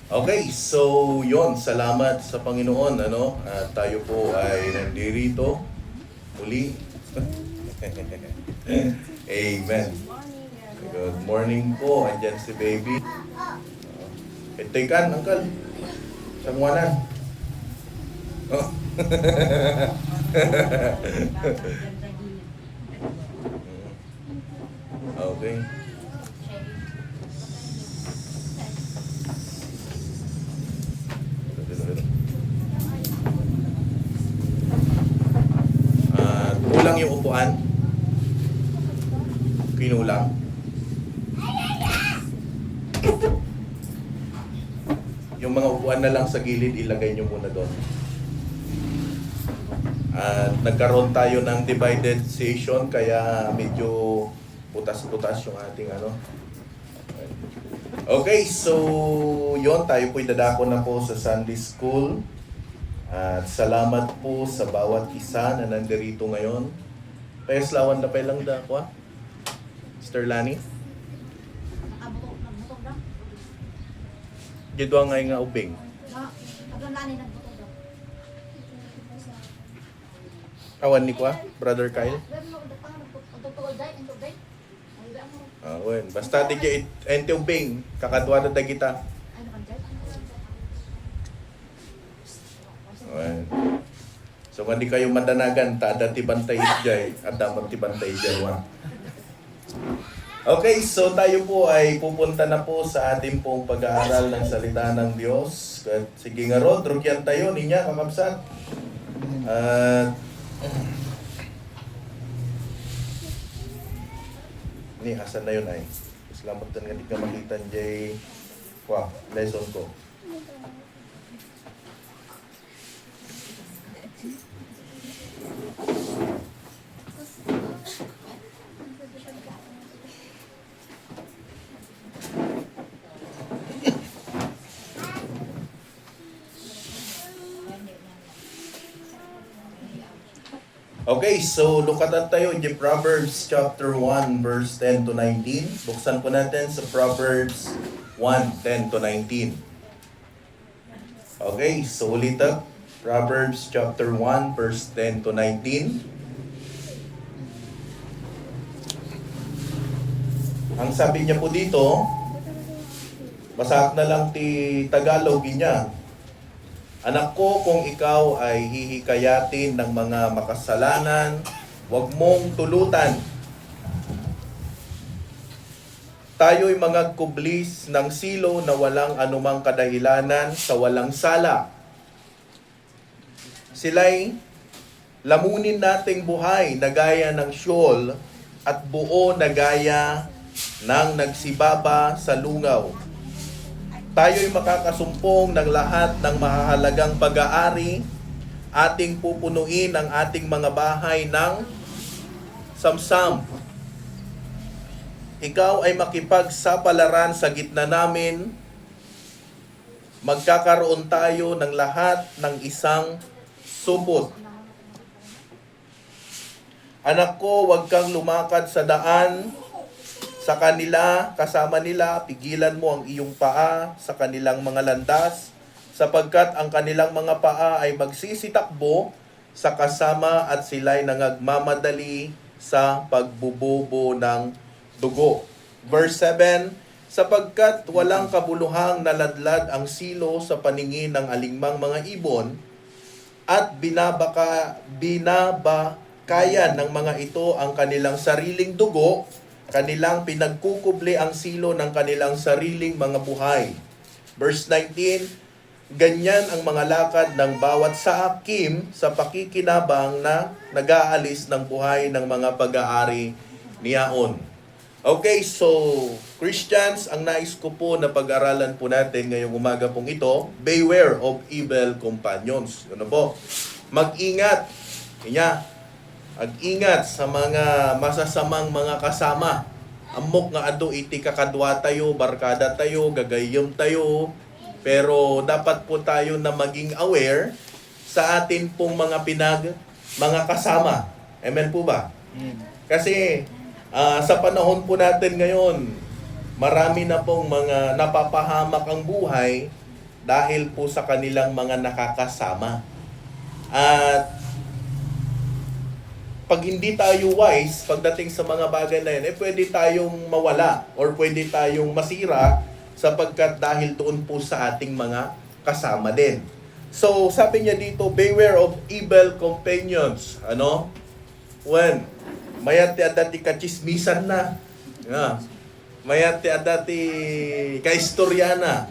Okay, so yon, salamat sa Panginoon, ano? At tayo po ay nandirito muli. Amen. Good morning po, andyan si baby. Tekan, angkal. Sanguanan. Oh. Okay. Kulang yung upuan. Kinulang. Yung mga upuan na lang sa gilid, ilagay nyo muna doon. At nagkaroon tayo ng divided session, kaya medyo putas-putas yung ating ano. Okay, so yon, tayo po'y dadako na po sa Sunday School. At salamat po sa bawat isa na nandirito ngayon. Lawan na pa lang da ko, Mr. Lani. Gidwa nga ubing. Awan ni ko, Brother Kyle. Wen, basta di kay ente ubing, kakadwa na kita. Wen. So kung di kayo madanagan, tada tibantay jay, at dapat tibantay jay wan. Okay, so tayo po ay pupunta na po sa ating pong pag-aaral ng salita ng Diyos. Sige nga Rod, rugyan tayo, ninya, kakabsat. Ni hasan na yun ay. Salamat nga di ka makita jay, lesson ko. Okay, so lukatan tayo in Proverbs chapter 1 verse 10 to 19. Buksan po natin sa Proverbs 1, 10 to 19. Okay, so ulit Proverbs chapter 1 verse 10 to 19. Ang sabi niya po dito, basak na lang ti Tagalog niya. Anak ko, kung ikaw ay hihikayatin ng mga makasalanan, huwag mong tulutan. Tayo'y mga kublis ng silo na walang anumang kadahilanan sa walang sala. Sila'y lamunin nating buhay na gaya ng siyol at buo na gaya ng nagsibaba sa lungaw. Tayo'y makakasumpong ng lahat ng mahahalagang pag-aari. Ating pupunuin ang ating mga bahay ng samsam. Ikaw ay makipagsapalaran sa gitna namin. Magkakaroon tayo ng lahat ng isang supot. Anak ko, huwag kang lumakad sa daan sa kanila, kasama nila, pigilan mo ang iyong paa sa kanilang mga landas, sapagkat ang kanilang mga paa ay magsisitakbo sa kasama at sila'y nangagmamadali sa pagbubobo ng dugo. Verse 7, sapagkat walang kabuluhang naladlad ang silo sa paningin ng alingmang mga ibon, at binabakayan ng mga ito ang kanilang sariling dugo, kanilang pinagkukubli ang silo ng kanilang sariling mga buhay. Verse 19, ganyan ang mga lakad ng bawat saakim sa pakikinabang na nag-aalis ng buhay ng mga pag-aari niyaon. Okay, so Christians, ang nais ko po na pag-aralan po natin ngayong umaga pong ito, beware of evil companions. Ano po? Mag-ingat. Ag-ingat sa mga masasamang mga kasama. Amok nga ado iti kakadwa tayo, barkada tayo, gagayom tayo. Pero dapat po tayo na maging aware sa atin pong mga kasama. Amen po ba? Kasi sa panahon po natin ngayon, marami na pong mga napapahamak ang buhay dahil po sa kanilang mga nakakasama. At pag hindi tayo wise pagdating sa mga bagay na yan, pwede tayong mawala or pwede tayong masira sapagkat dahil doon po sa ating mga kasama din. So, sabi niya dito, beware of evil companions. Ano? When? Mayati adati kachismisan na. Mayati adati kaistoryana.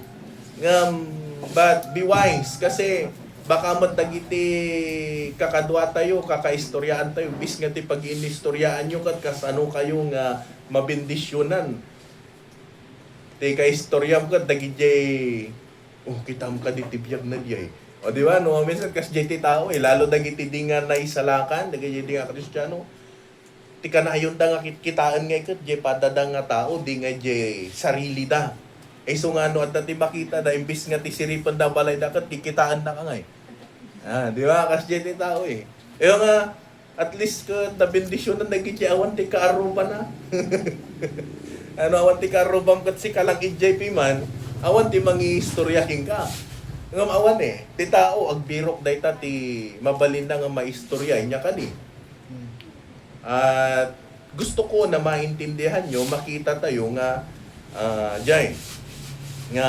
But be wise kasi baka matagiti kakadwa tayo, kakaistoryaan tayo. Bis nga ti pag-inistoryaan nyo kat kasano kayo nga mabindisyonan. Ti kaistoryam kat dagiti kita mo ka ditibiyag na diya O di ba, no? Minsan kas ti tao lalo dagiti di nga naisalakan, dagiti di nga Kristiyano. Ti kanayon da nga kitaan nga ikat, padada nga tao, di nga sarili da. So nga no, at ti makita da, imbis nga ti siripan da balay da kat, kikitaan na ka nga di ba, kas ti tao nga, at least ka, na bendisyon na nagiti awan ti kaaruba na. Awan ti kaarubam kat si kalang IJP man, awan ti mangi-istoryahin ka. Ngam awan ti tao, agbirok dayta ti mabalin na nga maistorya, niya ka ni. At gusto ko na maintindihan nyo, makita tayo nga nga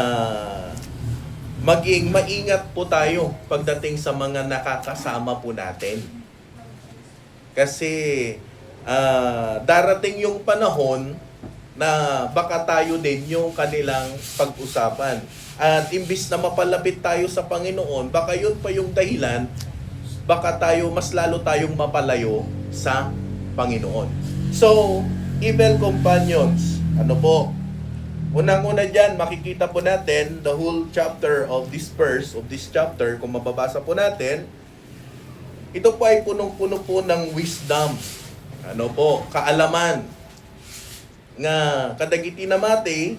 maging maingat po tayo pagdating sa mga nakakasama po natin. Kasi darating yung panahon na baka tayo din yung kanilang pag-usapan. At imbis na mapalapit tayo sa Panginoon, baka yun pa yung dahilan, baka mas lalo tayong mapalayo sa Panginoon. So, evil companions, ano po? Unang-una dyan, makikita po natin the whole chapter of this verse, of this chapter, kung mababasa po natin, ito po ay punong-puno po ng wisdom. Ano po? Kaalaman. Nga, kadagiti na mati,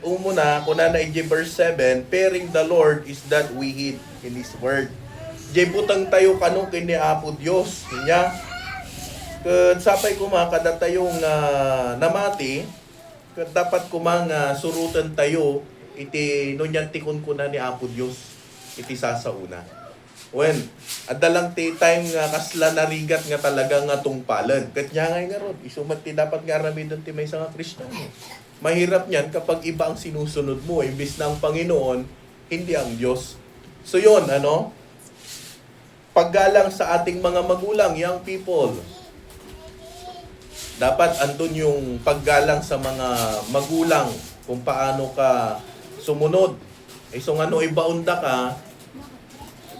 umuna, kung na verse 7, fearing the Lord is that we hid in His word. Diyan butang tayo kanong kini Apo Diyos. Niya, sapay kuma kada tayong namati, dapat kumang surutan tayo, iti nunyan tikon ko na ni Apo Diyos, iti sasauna. When, adalang ti time nga kasla narigat nga talaga nga tungpalan. Kat niya nga ron, isumat ti dapat nga ramidan ti may nga Kristiyano. Mahirap niyan kapag iba ang sinusunod mo, imbis na ang Panginoon, hindi ang Diyos. So yun, paggalang sa ating mga magulang, young people, dapat andun yung paggalang sa mga magulang kung paano ka sumunod. So nga no, ibaunda ka,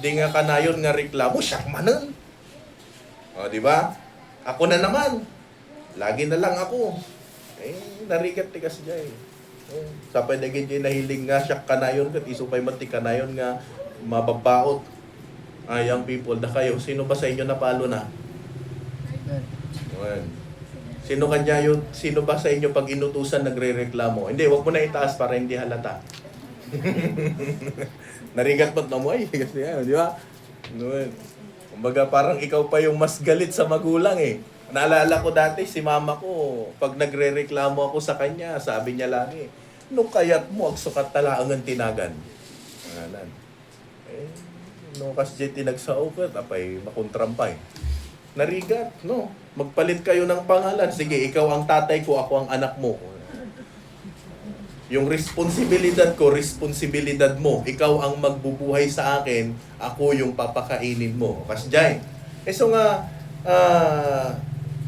di nga kanayon nga reklamo, siya manan. Di ba? Ako na naman. Lagi na lang ako. Narigat ti kasi dyan sapay dagin dyan nahiling nga siya kanayon kat isupay mati kanayon nga mababaot. Young people, da kayo, sino ba sa inyo napalo na? Sino ba sa inyo pag inutusan nagre-reklamo? Hindi, wag mo na itaas para hindi halata. Narigat ba't na mo kasi di ba? Kumbaga parang ikaw pa yung mas galit sa magulang Naalala ko dati si mama ko, pag nagre-reklamo ako sa kanya, sabi niya lagi, no kayat mo, agsukat talaang ang tinagan. No kasi tinagsaokat, apay makontrampay. Narigat, no? Magpalit kayo ng pangalan. Sige, ikaw ang tatay ko, ako ang anak mo. Yung responsibilidad ko, responsibilidad mo. Ikaw ang magbubuhay sa akin, ako yung papakainin mo. Kasi dyan. So nga,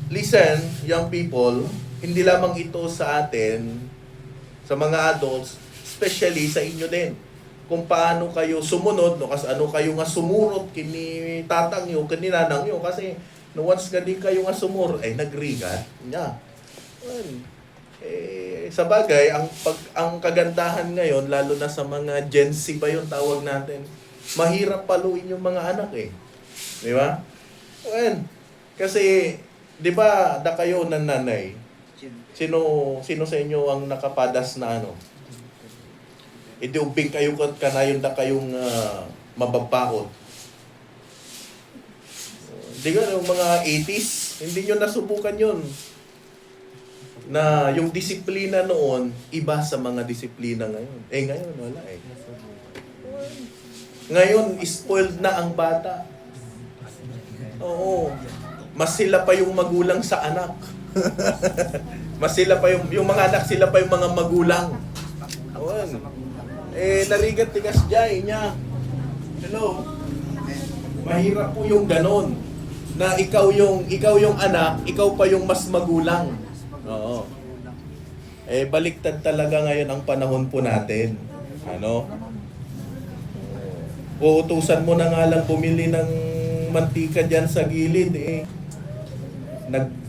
listen, young people, hindi lamang ito sa atin, sa mga adults, especially sa inyo din. Kung paano kayo sumunod, no, kasi ano kayo nga sumurot kini tatang nyo, kini nanang nyo, kasi no, once nga di kayo nga sumurot, nagrigat niya. Sa bagay, ang kagandahan ngayon, lalo na sa mga Gen Z pa yung tawag natin, mahirap paluin yung mga anak Di ba? Kasi, di ba, da kayo ng nanay, sino sa inyo ang nakapadas na ubing kayo kanayon da kayong mababaot. Di ba, yung mga 80s, hindi nyo nasubukan yun. na yung disiplina noon, iba sa mga disiplina ngayon. Ngayon, wala eh. Ngayon, spoiled na ang bata. Oo. Mas sila pa yung magulang sa anak. Mas sila pa yung mga anak, sila pa yung mga magulang. Oo. Narigat tigas jay niya. Hello. Mahirap po yung ganon. Na ikaw yung anak, ikaw pa yung mas magulang. Oo. Baliktad talaga ngayon ang panahon po natin. Ano? Uutusan mo na nga lang bumili ng mantika dyan sa gilid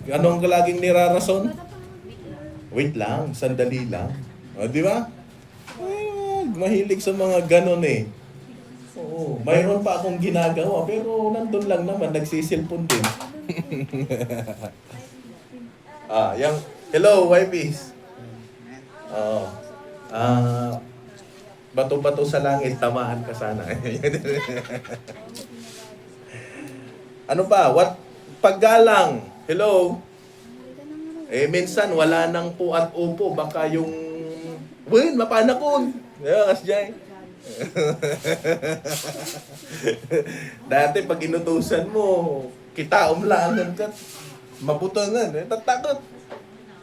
anong laging nirarason? Wait lang, sandali lang. O, di ba? Mahilig sa mga ganon Oo, mayroon pa akong ginagawa pero nandun lang naman, nagsisilpon din. Hello, wifeys. Bato-bato sa langit, tamaan ka sana. Ano pa? Paggalang. Hello? Minsan wala nang po at upo. Baka yung... mapanakon. Kasjay. Dati pag inutusan mo, kita umlangan ka. Mabutangan. Tatakot.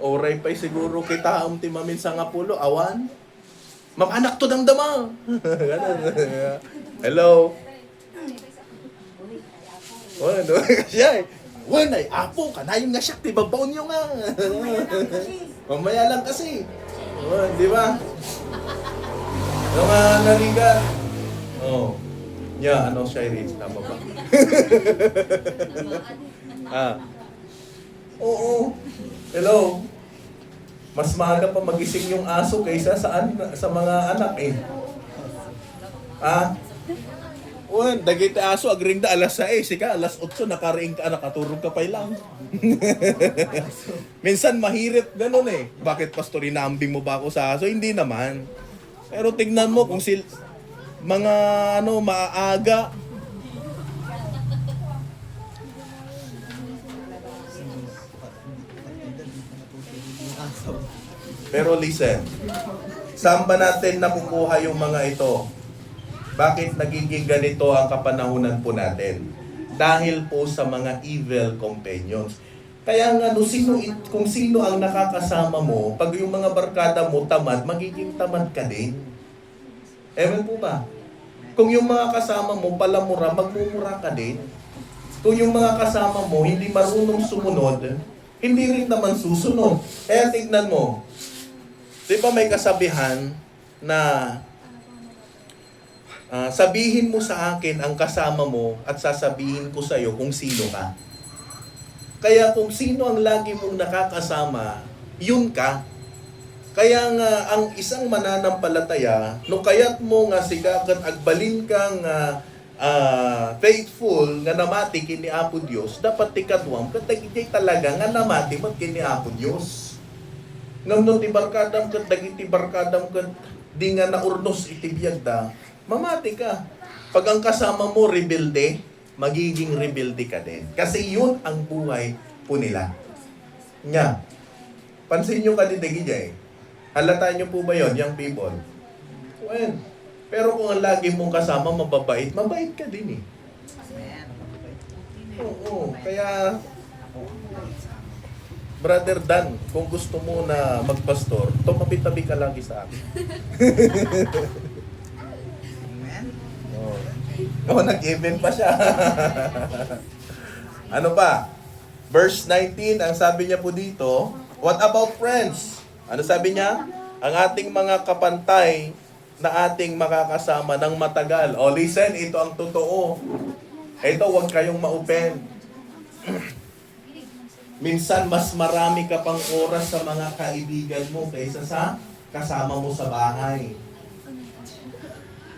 Oray pa'y siguro kita ti mamin sa ngapulo. Awan. Mapanak to damdama. Hello? Siya ay apo ka na yung nasyak, di ba baon nyo nga? Mamaya lang kasi. Di ba? Yung narigat. Shireen, tama ba? Oo. Hello? Mas maaga pa magising yung aso kaysa sa mga anak dagiti aso agring da alas 6 ka alas 8 nakaraing ka nakaturog ka pa lang. Minsan mahirap ganun Bakit pastor inaambing mo ba ako sa aso? Hindi naman. Pero tignan mo kung mga maaga. Pero listen, saan ba natin nakukuha yung mga ito? Bakit nagiging ganito ang kapanahunan po natin? Dahil po sa mga evil companions. Kaya nga, kung sino ang nakakasama mo, pag yung mga barkada mo tamad, magiging tamad ka din. Ewan po ba? Kung yung mga kasama mo palamura, magmumura ka din. Kung yung mga kasama mo hindi marunong sumunod, hindi rin naman susunod. Kaya tignan mo, di ba may kasabihan na sabihin mo sa akin ang kasama mo at sasabihin ko sa iyo kung sino ka. Kaya kung sino ang lagi mong nakakasama, yun ka. Kaya nga ang isang mananampalataya, no kayat mo nga sigakat agbalin kang faithful nga namati kini Apo Dios, dapat tikadwam katagiti talaga nga namati mat kini Apo Dios. Ngam ti barkadam ket dagiti barkadam ket di nga naurnos iti biyagda, mamati ka. Pag ang kasama mo rebelde, magiging rebelde ka din. Kasi yun ang buhay po nila. Nya. Pansin nyo kanidagi jay. Halata nyo po ba yun, young people? Well, pero kung ang lagi mong kasama mababait, mabait ka din Oo. Kaya Brother Dan, kung gusto mo na magpastor, tumabi-tabi ka lagi sa akin. Nag-event pa siya. Ano pa? Verse 19, ang sabi niya po dito, what about friends? Ano sabi niya? Ang ating mga kapantay na ating makakasama ng matagal. Listen, ito ang totoo. Ito, huwag kayong ma-open. Minsan, mas marami ka pang oras sa mga kaibigan mo kaysa sa kasama mo sa bahay.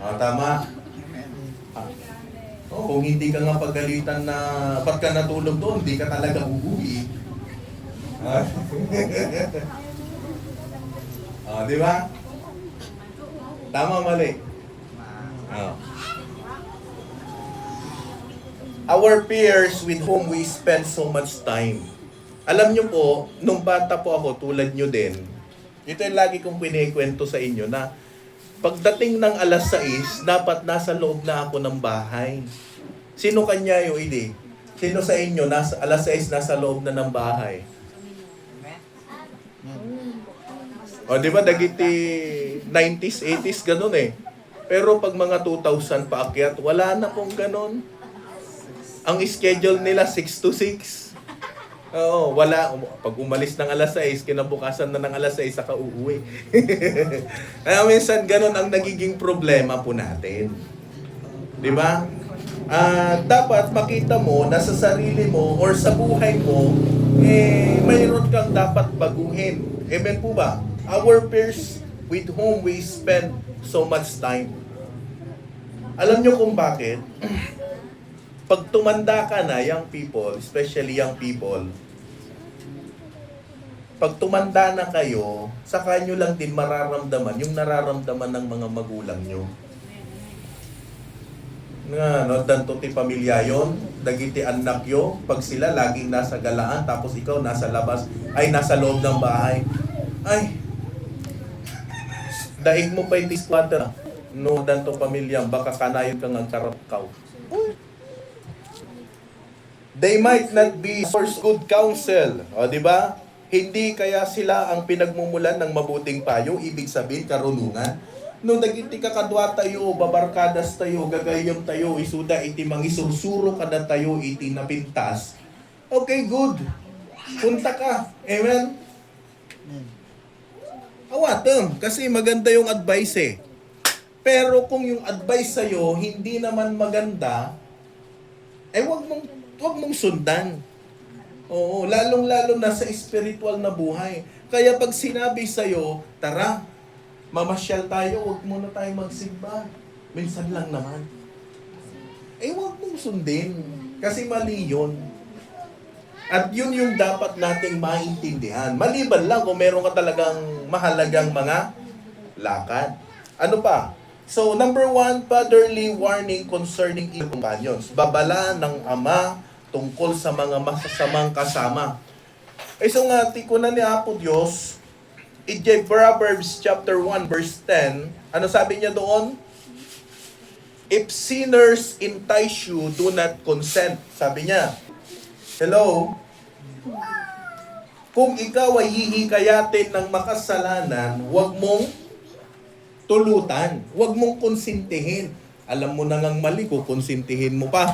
Tama? Kung hindi ka nga pagalitan na ba't ka natulog doon, hindi ka talaga uuwi. Di ba? Tama, mali. Our peers with whom we spend so much time. Alam nyo po, nung bata po ako, tulad nyo din, ito yung lagi kong pinikwento sa inyo na pagdating ng alas 6, dapat nasa loob na ako ng bahay. Sino kanya yung hindi? Sino sa inyo, alas 6, nasa loob na ng bahay? O, di ba, dagiti 90s, 80s, ganun eh. Pero pag mga 2000 paakyat, wala na pong ganun. Ang schedule nila 6 to 6. Oo, wala. Pag umalis ng alas 6, kinabukasan na ng alas 6, saka uuwi. Kaya minsan ganun ang nagiging problema po natin. Di ba? Dapat makita mo na sa sarili mo or sa buhay mo, mayroon kang dapat baguhin. Amen po ba? Our peers with whom we spend so much time. Alam nyo kung bakit? Pag tumanda ka na, young people, especially young people, pag tumanda na kayo, saka nyo lang din mararamdaman yung nararamdaman ng mga magulang nyo. Nga, no, danto ti pamilya yon, dagiti anak yo, pag sila laging nasa galaan, tapos ikaw nasa labas, ay nasa loob ng bahay. Ay, daig mo pa yung squatter. No, danto pamilya, baka kanayon kang ang karapkaw. They might not be source good counsel. O, di ba? Hindi kaya sila ang pinagmumulan ng mabuting payo, ibig sabihin karunungan. No, dagiti kakadwa tayo, babarkadas tayo, gagayom tayo, isuda iti mangisursuro kada tayo, iti napintas. Okay, good. Punta ka. Amen? Awatem, kasi maganda yung advice eh. Pero kung yung advice sa'yo hindi naman maganda, wag mong sundan. Oo, lalong-lalo na sa spiritual na buhay. Kaya pag sinabi sa'yo, tara, mamasyal tayo, wag muna tayo magsimba. Minsan lang naman. Wag mong sundin. Kasi mali yun. At yun yung dapat nating maintindihan. Maliban lang kung meron ka talagang mahalagang mga lakad. Ano pa? So, number 1, fatherly warning concerning evil companions. Babala ng ama tungkol sa mga masasamang kasama. So nga, tiko na ni Apo Diyos, Proverbs chapter 1 verse 10, ano sabi niya doon? If sinners entice you, do not consent. Sabi niya, hello? Kung ikaw ay hihikayatin ng makasalanan, huwag mong tulutan. Huwag mong konsintihin. Alam mo na ngang mali ko, konsintihin mo pa.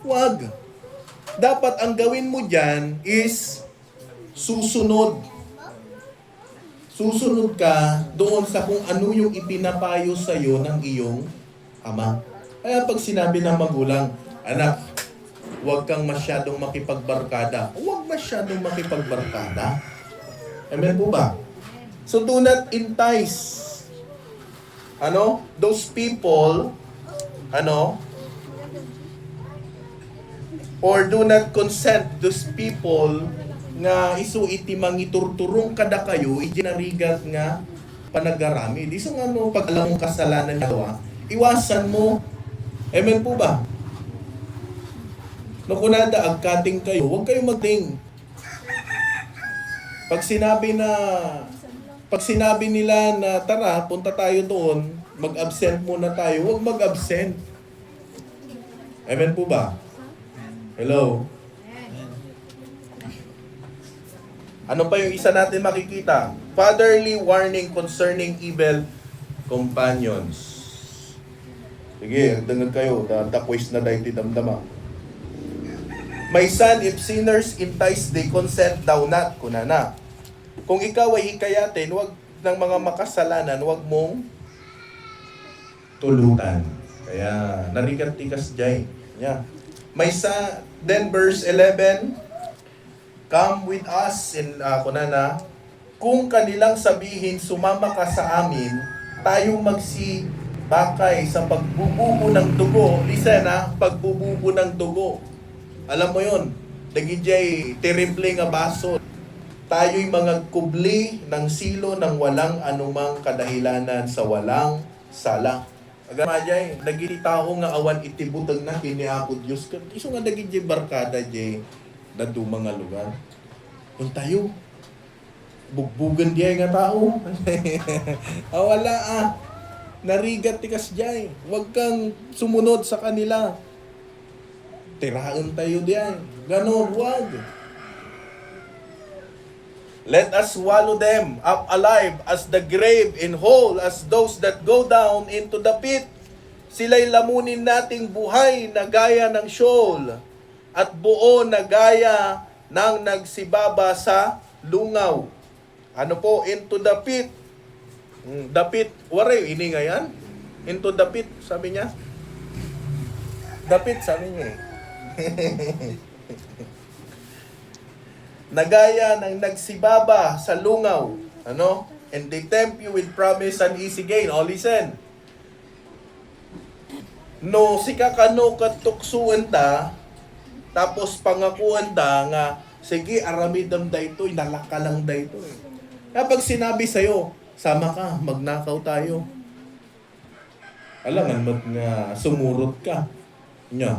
Huwag. Dapat ang gawin mo dyan is susunod. Susunod ka doon sa kung ano yung ipinapayo sa'yo ng iyong ama. Kaya pag sinabi ng magulang, anak, huwag kang masyadong makipagbarkada. Huwag masyadong makipagbarkada. Amen po ba? So do not entice those people or do not consent those people nga isu iti mangiturturong kada kayo ijinarigat nga panagarami. Di so nga pag alam mong kasalanan niya, iwasan mo. Amen po ba? No, kunada agkating kayo, huwag kayong magting. Pag sinabi nila na tara, punta tayo doon, mag-absent muna tayo, huwag mag-absent. Amen po ba? Hello? Ano pa yung isa natin makikita? Fatherly warning concerning evil companions. Sige, dangag kayo, dakwis na dahil damdama. My son, if sinners entice, they consent thou not. Kunana. Kung ikaw ay hikayatin, wag ng mga makasalanan, wag mong tulutan. Kaya, narikat-tikas jay. Yeah. May then verse 11, come with us, in kunana, kung kanilang sabihin, sumama ka sa amin, tayong magsibakay sa pagbububo ng dugo. Listen pagbububo ng dugo. Alam mo yun, dagijay terrible nga baso. Tayo'y mga kubli ng silo ng walang anumang kadahilanan sa walang sala. Agamajay, dagiti tao nga awan iti buteng na kiniapod Diyos. Iso nga dagiti barkada jay dadu mga lugar. Kung tayo, bugbugan diay nga tao. Wala narigat ti kasjay. Huwag kang sumunod sa kanila. Tiraan tayo diay. Ganon, huwag. Let us swallow them up alive as the grave, and whole as those that go down into the pit. Sila'y lamunin nating buhay na gaya ng Sheol, at buo na gaya ng nagsibaba sa lungaw. Ano po? Into the pit. The pit. Waray, ini nga yan? Into the pit, sabi niya. The pit, sabi niya eh. Nagaya ng nagsibaba sa lungaw. Ano? And they tempt you with promise and easy gain. O, listen. No, sika kano katuksuan ta, tapos pangakuan ta nga, sige, aramidam da ito, inalaka lang da ito. Kapag sinabi sa'yo, sama ka, magnakaw tayo. Alangan mo nga, sumurot ka. Nya.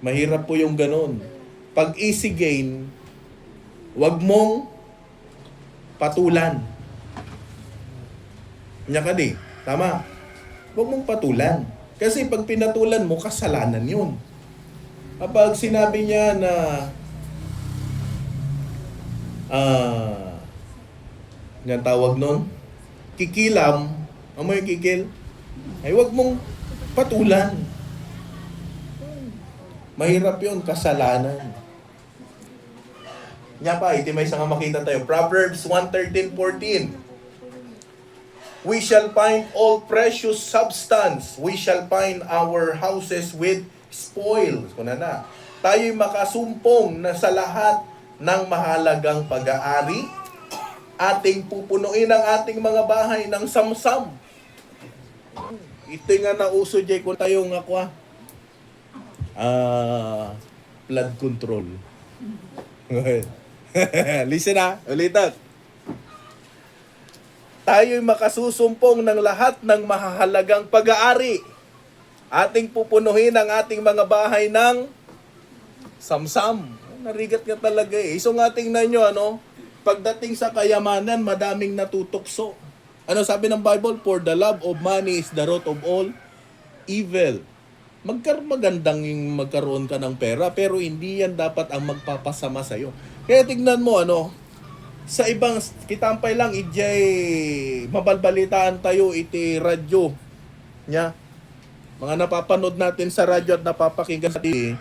Mahirap po yung ganun. Pag easy gain, wag mong patulan. Nya ka di. Tama. Wag mong patulan. Kasi pag pinatulan mo, kasalanan yun. Kapag sinabi niya na nga tawag nun, kikilam, amoy kikil, ay wag mong patulan. Mahirap yun, kasalanan. Nya pa, iti may isang makita tayo. Proverbs 1:13-14. We shall find all precious substance. We shall find our houses with spoils. Kuna na. Tayo'y makasumpong na sa lahat ng mahalagang pag-aari. Ating pupunuin ang ating mga bahay ng samsam. Ito nga nauso jay kung tayo nga kwa. Flood control. Listen ulitan. Tayo'y makasusumpong ng lahat ng mahahalagang pag-aari. Ating pupunuhin ang ating mga bahay ng samsam. Narigat nga talaga eh. So nga tingnan nyo, pagdating sa kayamanan, madaming natutukso. Ano sabi ng Bible? For the love of money is the root of all evil. Magandang yung magkaroon ka ng pera, pero hindi yan dapat ang magpapasama sa'yo. Kaya tignan mo, sa ibang, kitampay lang, mabalbalitaan tayo, iti radyo. Nya? Mga napapanood natin sa radyo at napapakinggan natin.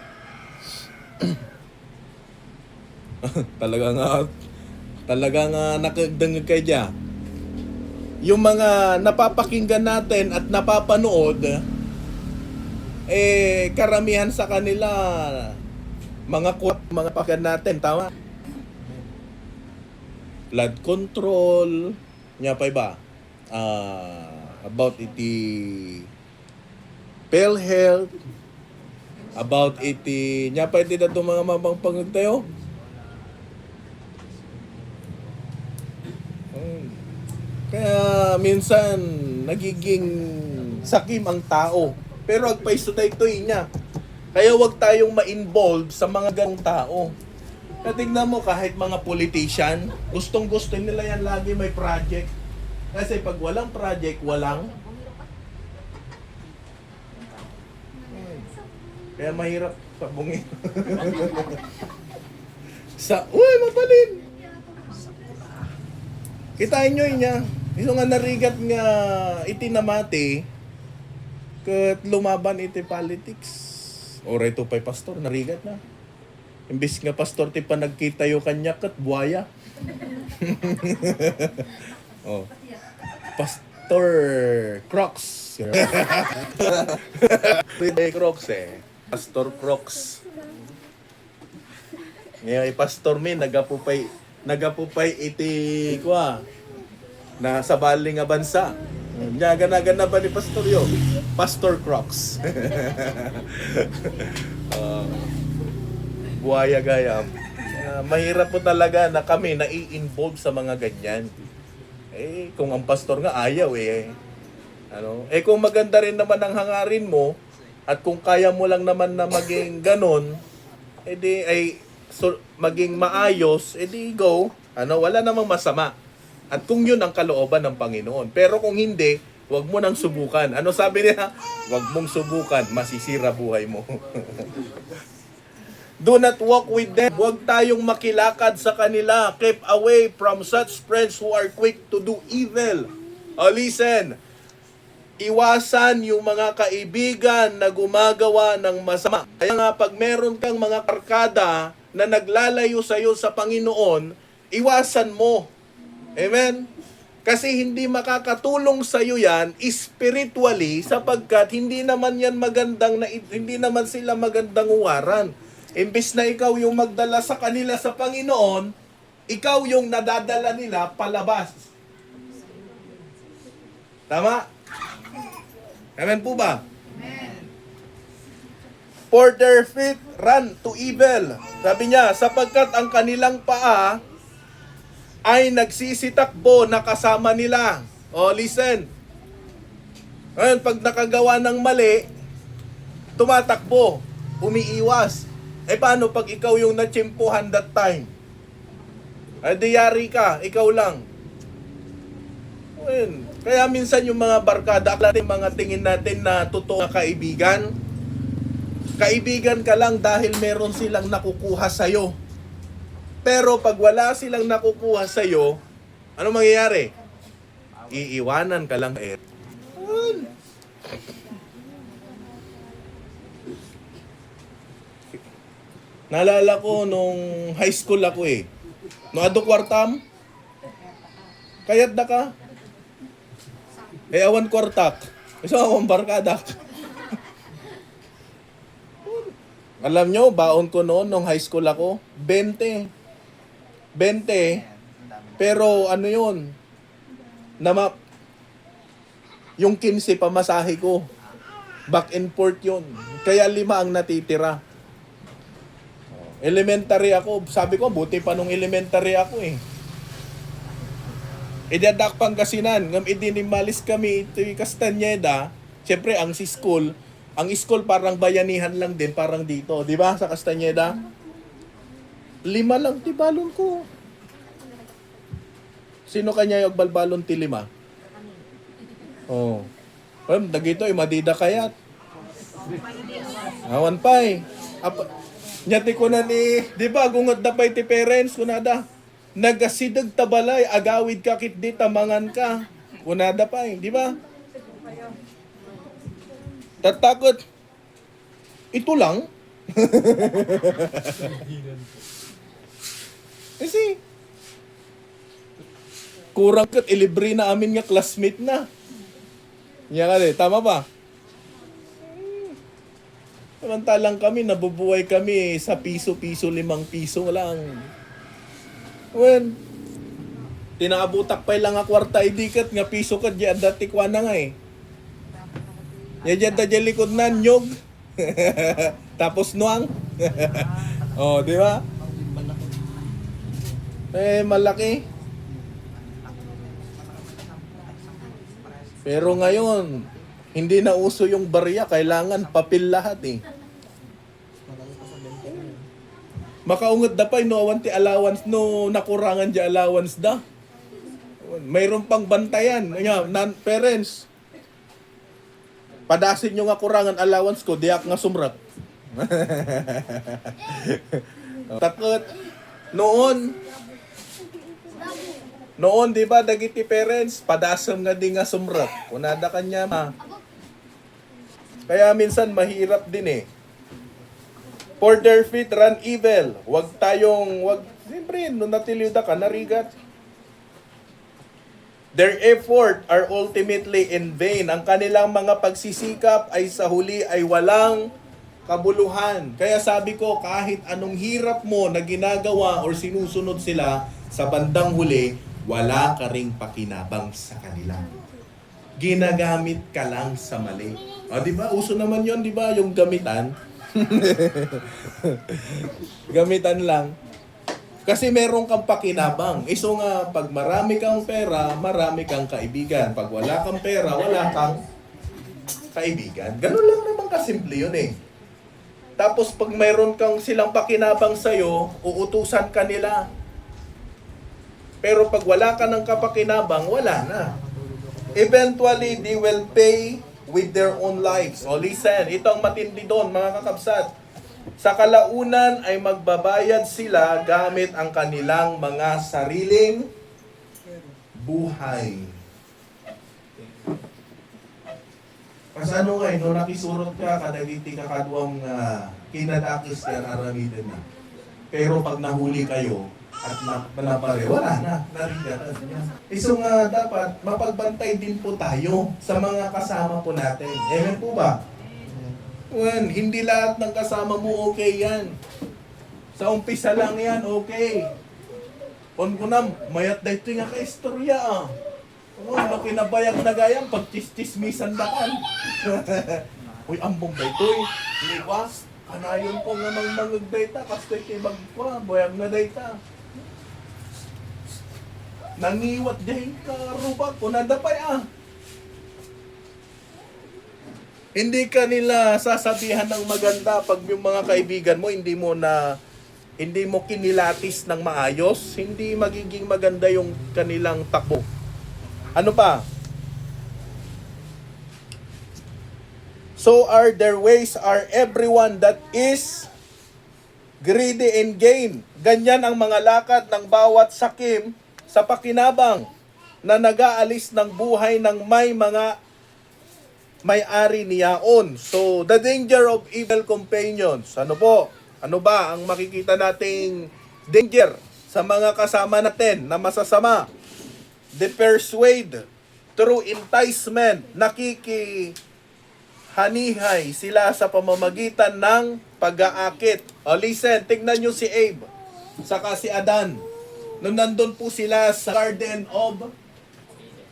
talaga nga nakagdangag kayo dyan. Yung mga napapakinggan natin at napapanood, karamihan sa kanila mga pakinggan natin, tama? Blood control, nya pa iba, about iti PhilHealth, about iti, nya pa iti na itong mga mapangpangag tayo. Kaya minsan nagiging sakim ang tao. Pero agpaiso tayo ito niya. Kaya wag tayong ma-involve sa mga ganong tao. Tingnan mo, kahit mga politician, gustong-gusto nila yan lagi may project. Kasi pag walang project, walang. Kaya mahirap sabungin. Uy, mapalin! Kitain nyo niya. Iso nga narigat nga itinamati, kat lumaban iti politics. Oray to pa'y pastor, narigat na. Imbis nga pastor ti pa nagkita yung kanya kat buhaya. Oh. Pastor Crocs. Crocs Pastor Crocs. Ngayon pastor min nagapupay iti kwa na sa baling nga bansa. Gana ba ni Pastor yo? Pastor Crocs. Buhaya gaya. Mahirap po talaga na kami nai-involve sa mga ganyan. Eh, kung ang pastor nga ayaw eh. Ano? Eh kung maganda rin naman ang hangarin mo, at kung kaya mo lang naman na maging ganon, edi ay maging maayos, edi go. Ano, wala namang masama. At kung yun ang kalooban ng Panginoon. Pero kung hindi, wag mo nang subukan. Ano sabi niya? Wag mong subukan, masisira buhay mo. Do not walk with them. Huwag tayong makilakad sa kanila. Keep away from such friends who are quick to do evil. Oh, listen. Iwasan yung mga kaibigan na gumagawa ng masama. Kaya nga pag meron kang mga karkada na naglalayo sa iyo sa Panginoon, iwasan mo. Amen? Kasi hindi makakatulong sa iyo yan spiritually sapagkat hindi naman yan hindi naman sila magandang uwaran. Imbes na ikaw yung magdala sa kanila sa Panginoon, ikaw yung nadadala nila palabas. Tama? Amen po ba? Amen. For their feet run to evil. Sabi niya, sapagkat ang kanilang paa ay nagsisitakbo na kasama nila. Oh, listen. Ngayon, pag nakagawa ng mali, tumatakbo, umiiwas. Eh, paano pag ikaw yung natsimpuhan that time? Ay, diyari ka, ikaw lang. Well, kaya minsan yung mga barkada, mga tingin natin na totoo na kaibigan, kaibigan ka lang dahil meron silang nakukuha sa'yo. Pero pag wala silang nakukuha sa'yo, ano mangyayari? Iiwanan ka lang. Naalala ko nung high school ako eh. No ado kwartam? Kayat na ka? Eh awan kwartak. Isa awan barkadak. Alam nyo, baon ko noon nung high school ako, 20. 20. Pero ano yun? Yung 15 pamasahe ko. Back and forth yun. Kaya 5 ang natitira. Elementary ako. Sabi ko, buti pa nung elementary ako eh. Idadak Pangasinan. Ngam idinimalis kami ito yung Castañeda. Siyempre, ang school parang bayanihan lang din, parang dito. Di ba? Sa Castañeda. 5 lang tibalon ko. Sino kanya yung balbalon ti 5? Oh. Dagito, madida kayat. Awan pa eh. Nyati ko na ni, di ba, gungod na pa iti parents, kunada. Nagasidag tabalay, agawid ka kit di, tamangan ka. Kunada pa eh, di ba? Tatakot. Ito lang. Kasi, kurang kat, ilibre na amin nga classmate na. Yan ka tama ba? Samantalang kami, nabubuhay kami sa piso-piso, 5 piso lang. When, tinaabutak pa lang nga kwarta, idikat nga piso ka, diyan dati kwa na nga eh. Yan dyan likod na, nyog. Tapos nuang. Oh, di ba? Eh, malaki. Pero ngayon, hindi na uso yung barya, kailangan papel lahat eh. Makaungot da pa, no ti allowance, no nakurangan di allowance da. Mayroon pang bantayan. Parents, padasin nyo nga kurangan allowance ko, diak nga sumrat. Takot. Noon, di ba, dagiti parents, padasam nga di nga sumrat. Kunada kanya ma. Kaya minsan mahirap din eh. For their feet run evil. Siyempre, nung natilyo ka, narigat. Their effort are ultimately in vain. Ang kanilang mga pagsisikap ay sa huli ay walang kabuluhan. Kaya sabi ko, kahit anong hirap mo na ginagawa or sinusunod sila, sa bandang huli, wala ka ring pakinabang sa kanila. Ginagamit ka lang sa mali. O, di ba? Uso naman yon, di ba? Yung gamitan. Gamitan lang. Kasi meron kang pakinabang. So nga, pag marami kang pera, marami kang kaibigan. Pag wala kang pera, wala kang kaibigan. Ganun lang naman kasimple yun eh. Tapos pag mayroon kang silang pakinabang sa'yo, uutusan ka nila. Pero pag wala ka ng kapakinabang, wala na. Eventually, they will pay with their own lives. O listen, ito ang matindi doon, mga kakabsat. Sa kalaunan ay magbabayad sila gamit ang kanilang mga sariling buhay. Kasano nga, no, nakisurot ka, kadagiti ka kadwang kinadakis ka naramitin na. Pero pag nahuli kayo, at napare, wala na, narigatan niya. So nga, dapat mapagbantay din po tayo sa mga kasama po natin. Amen po ba? Well, hindi lahat ng kasama mo okay yan. Sa umpisa lang yan, okay. On ko na, mayat na ito nga ka-istorya ah. Ano kinabayag na gayang pag tis-tismisan dakan. Uy, ambong ba ito eh. Liwas, kanayon po nga mang mangagdayta, kastoy kay magpa, boyag na dayta. Nangiwat dahil ka rubak, kunadapay ah. Hindi ka nila sasabihan ng maganda pag yung mga kaibigan mo hindi mo kinilatis ng maayos, hindi magiging maganda yung kanilang takbo. Ano pa? So are their ways are everyone that is greedy in gain. Ganyan ang mga lakad ng bawat sakim sa pakinabang na nag-aalis ng buhay ng may mga may-ari niyaon. So, the danger of evil companions. Ano po? Ano ba ang makikita nating danger sa mga kasama natin na masasama? They persuade through enticement. Nakikihanihay sila sa pamamagitan ng pag-aakit. O listen, tignan nyo si Abe, saka si Adan. Nung nandun po sila sa Garden of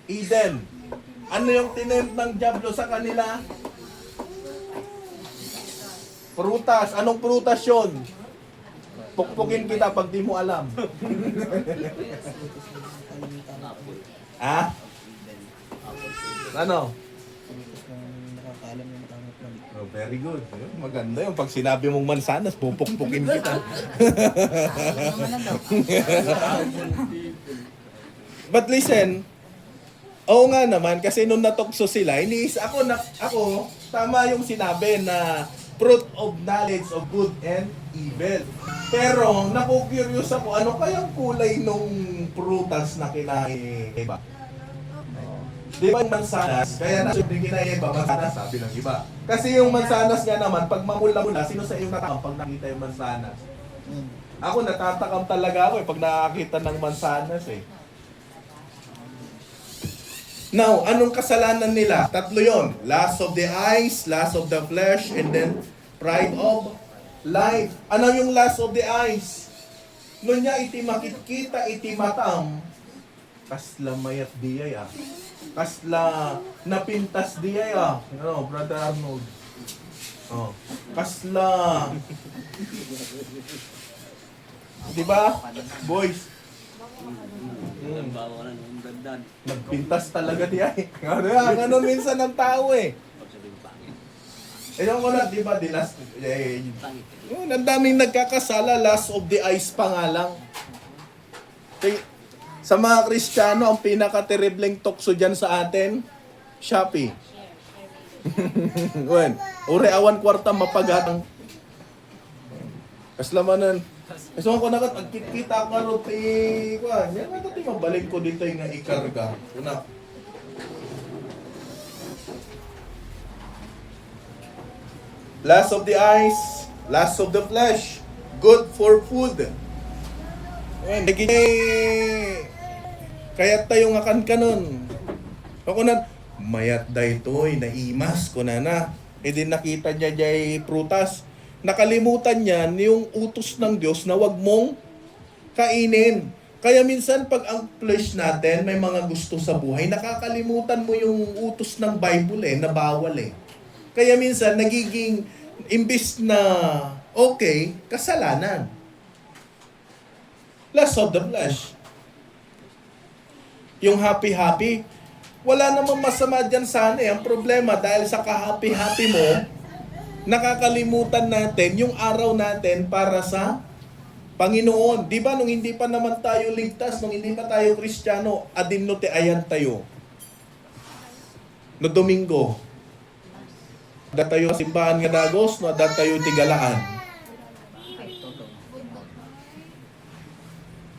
Eden. Ano yung tinempt ng diablo sa kanila? Prutas. Anong prutas yun? Pukpukin kita pag di mo alam. Ha? Ano? Oh, very good. Maganda yung pag sinabi mong mansanas, pupukpukin kita. But listen, oo nga naman, kasi nung natokso sila, ako, tama yung sinabi na fruit of knowledge of good and evil. Pero, naku-curious ako, ano kayang kulay nung prutas na kinain iba? Di ba yung mansanas, kaya nasabi kinain iba, mansanas, sabi ng iba. Kasi yung mansanas nga naman, pag mamula-mula, sino sa iyong natakam pag nakita yung mansanas? Ako, natatakam talaga ako pag nakakita ng mansanas eh. Now, anong kasalanan nila? Tatlo yon. Lust of the eyes, lust of the flesh, and then pride of life. Ano yung lust of the eyes? Nung niya iti makikita, iti matam, kasla mayat diyay ah. Kasla napintas diyay ah. Ano, Brother Arnold? Oh. Kasla. Diba? Boys. Nagpintas talaga diya eh. Ano minsan ng tao eh. Ewan ko na, di ba, ang daming nagkakasala, lust of the eyes pa nga lang. Sa mga Kristiyano, ang pinaka-terribleng tukso dyan sa atin, Shopee. Uri awan kwarta mapagatang. Kaslamanan. So ako nakat agkita ka ro ti kuan, yan nga ti mabalik ko dito nga ikarga. Una. Lust of the eyes, lust of the flesh, good for food. Kaya tayo nga kan kanon. Ako na mayat daytoy naimas ko na. E din nakita niya jay prutas. Nakalimutan niya yung utos ng Diyos na wag mong kainin. Kaya minsan pag ang flesh natin may mga gusto sa buhay, nakakalimutan mo yung utos ng Bible na bawal eh. Kaya minsan nagiging imbis na okay, kasalanan. Lust of the flesh. Yung happy-happy, wala namang masama dyan sana eh. Ang problema, dahil sa ka-happy-happy mo, nakakalimutan natin yung araw natin para sa Panginoon. Di ba, nung hindi pa naman tayo ligtas, nung hindi pa tayo Kristiyano, adinno te ayan tayo. No Domingo, datayo simbahan nga dagos, no datayo tigalaan.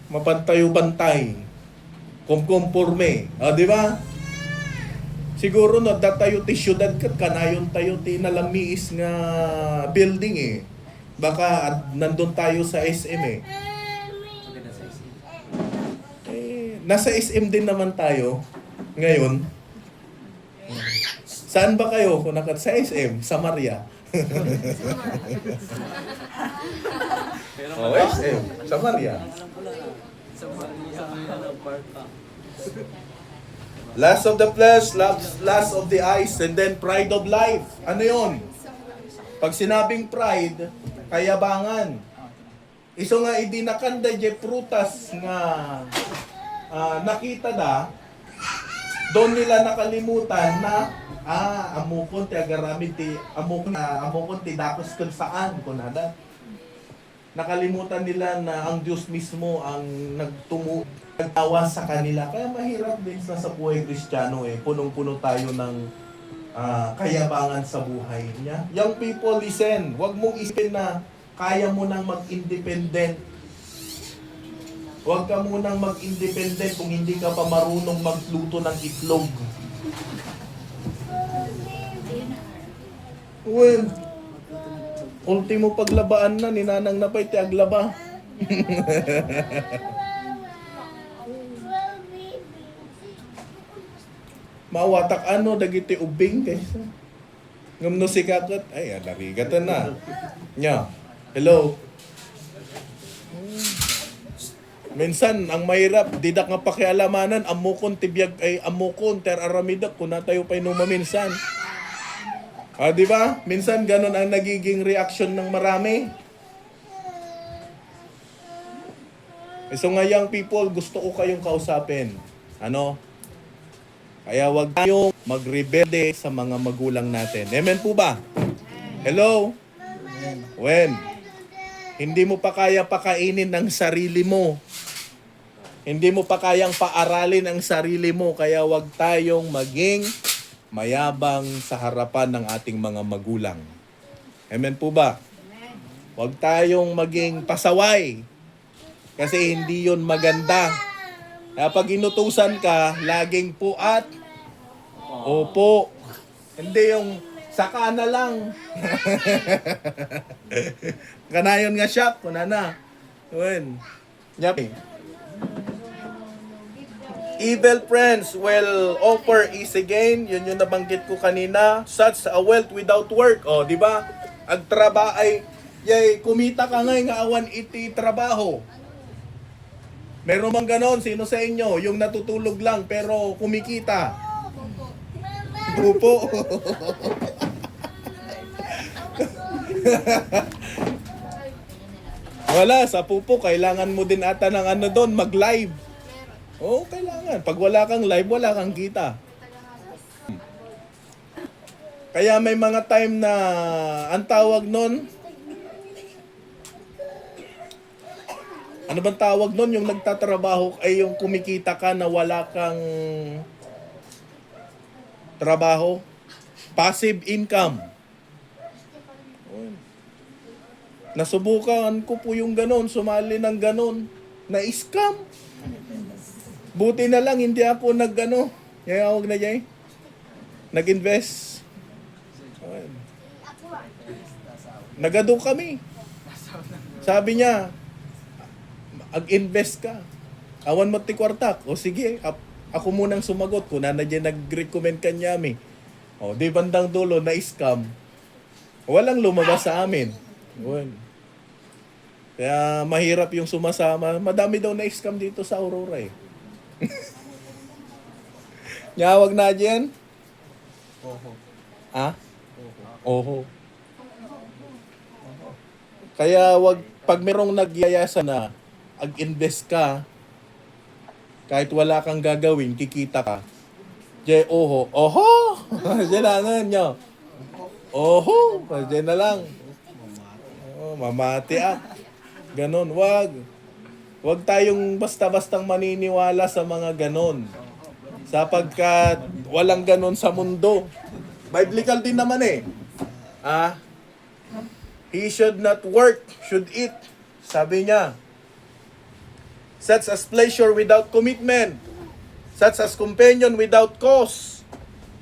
Mapantayo bantay. Kumkumporme. Di ba? Siguro no datayo ti syudad kat kanayon tayo ti nalamiis nga building eh. Baka nandun tayo sa SM eh. Nasa SM din naman tayo ngayon. Saan ba kayo? Kung sa SM, sa Maria. SM, sa Maria. Lust of the flesh, lust of the eyes, and then pride of life. Ano yun? Pag sinabing pride, kayabangan. Iso nga idinakanda je prutas nga nakita da, doon nila nakalimutan na amukon ti agaramid ti amukon ti dakos kun saan kunada. Nakalimutan nila na ang Diyos mismo ang nagtawa sa kanila. Kaya mahirap din sa buhay Kristiyano eh. Punong-puno tayo ng kayabangan sa buhay niya. Young people, listen. Huwag mong isipin na kaya mo nang mag-independent. Huwag ka munang mag-independent kung hindi ka pa marunong magluto ng itlog. Well, ultimo paglabaan na, ninanang napay ti aglaba. Mawatak ano, dagiti ubing kaysa. Ngamno si kakot, ay, narigatan na. Nya, hello. Minsan, ang mahirap, didak nga pakialamanan, amukon tibiyag ay amukon, ter aramidak, kung tayo pa'y numaminsan. Di ba? Minsan ganun ang nagiging reaction ng marami. So nga young people, gusto ko kayong kausapin. Ano? Kaya wag tayong magrebelde sa mga magulang natin. Amen po ba? Hello? When? Hindi mo pa kaya pakainin ng sarili mo. Hindi mo pa kayang paaralin ang sarili mo. Kaya wag tayong maging mayabang sa harapan ng ating mga magulang. Amen po ba? Huwag tayong maging pasaway. Kasi hindi yon maganda. Pag inutusan ka, laging po at opo. Hindi yung saka na lang. Kanayon nga shop, kunana. Yun. Yep. Evil friends will offer easy gain. Yun yung nabanggit ko kanina. Such a wealth without work. Di ba? Ang trabaho ay, kumita ka nga awan iti trabaho. Meron mang ganon, sino sa inyo? Yung natutulog lang pero kumikita. Pupo. Wala, sa pupo, kailangan mo din ata ng ano doon, mag-live. Kailangan. Pag wala kang live, wala kang kita. Kaya may mga time na ang tawag nun, ano bang tawag nun? Yung nagtatrabaho ay yung kumikita ka na wala kang trabaho. Passive income. Nasubukan ko po yung ganon, sumali ng ganon, na-scam. Buti na lang, hindi ako yawag na Jay, nag-invest. Nagado kami. Sabi niya, ag-invest ka. Awan mo ti kwartak. Sige, ako munang sumagot ko na dyan nag-recommend kanyami. Di bandang dulo na scam. Walang lumabas sa amin. Kaya mahirap yung sumasama. Madami daw na scam dito sa Aurora eh. Nyawag na dyan? Oho. Oho. Kaya pag merong nagyayasa na ag-invest ka, kahit wala kang gagawin, kikita ka. Diyan, oho, diyan na nyo. Oho, diyan na lang. Oh, mamati Ganon, wag. Wag tayong basta-bastang maniniwala sa mga ganon. Sapagkat walang ganon sa mundo. Biblical din naman eh. He should not work, should eat. Sabi niya, such as pleasure without commitment, such as companion without cause.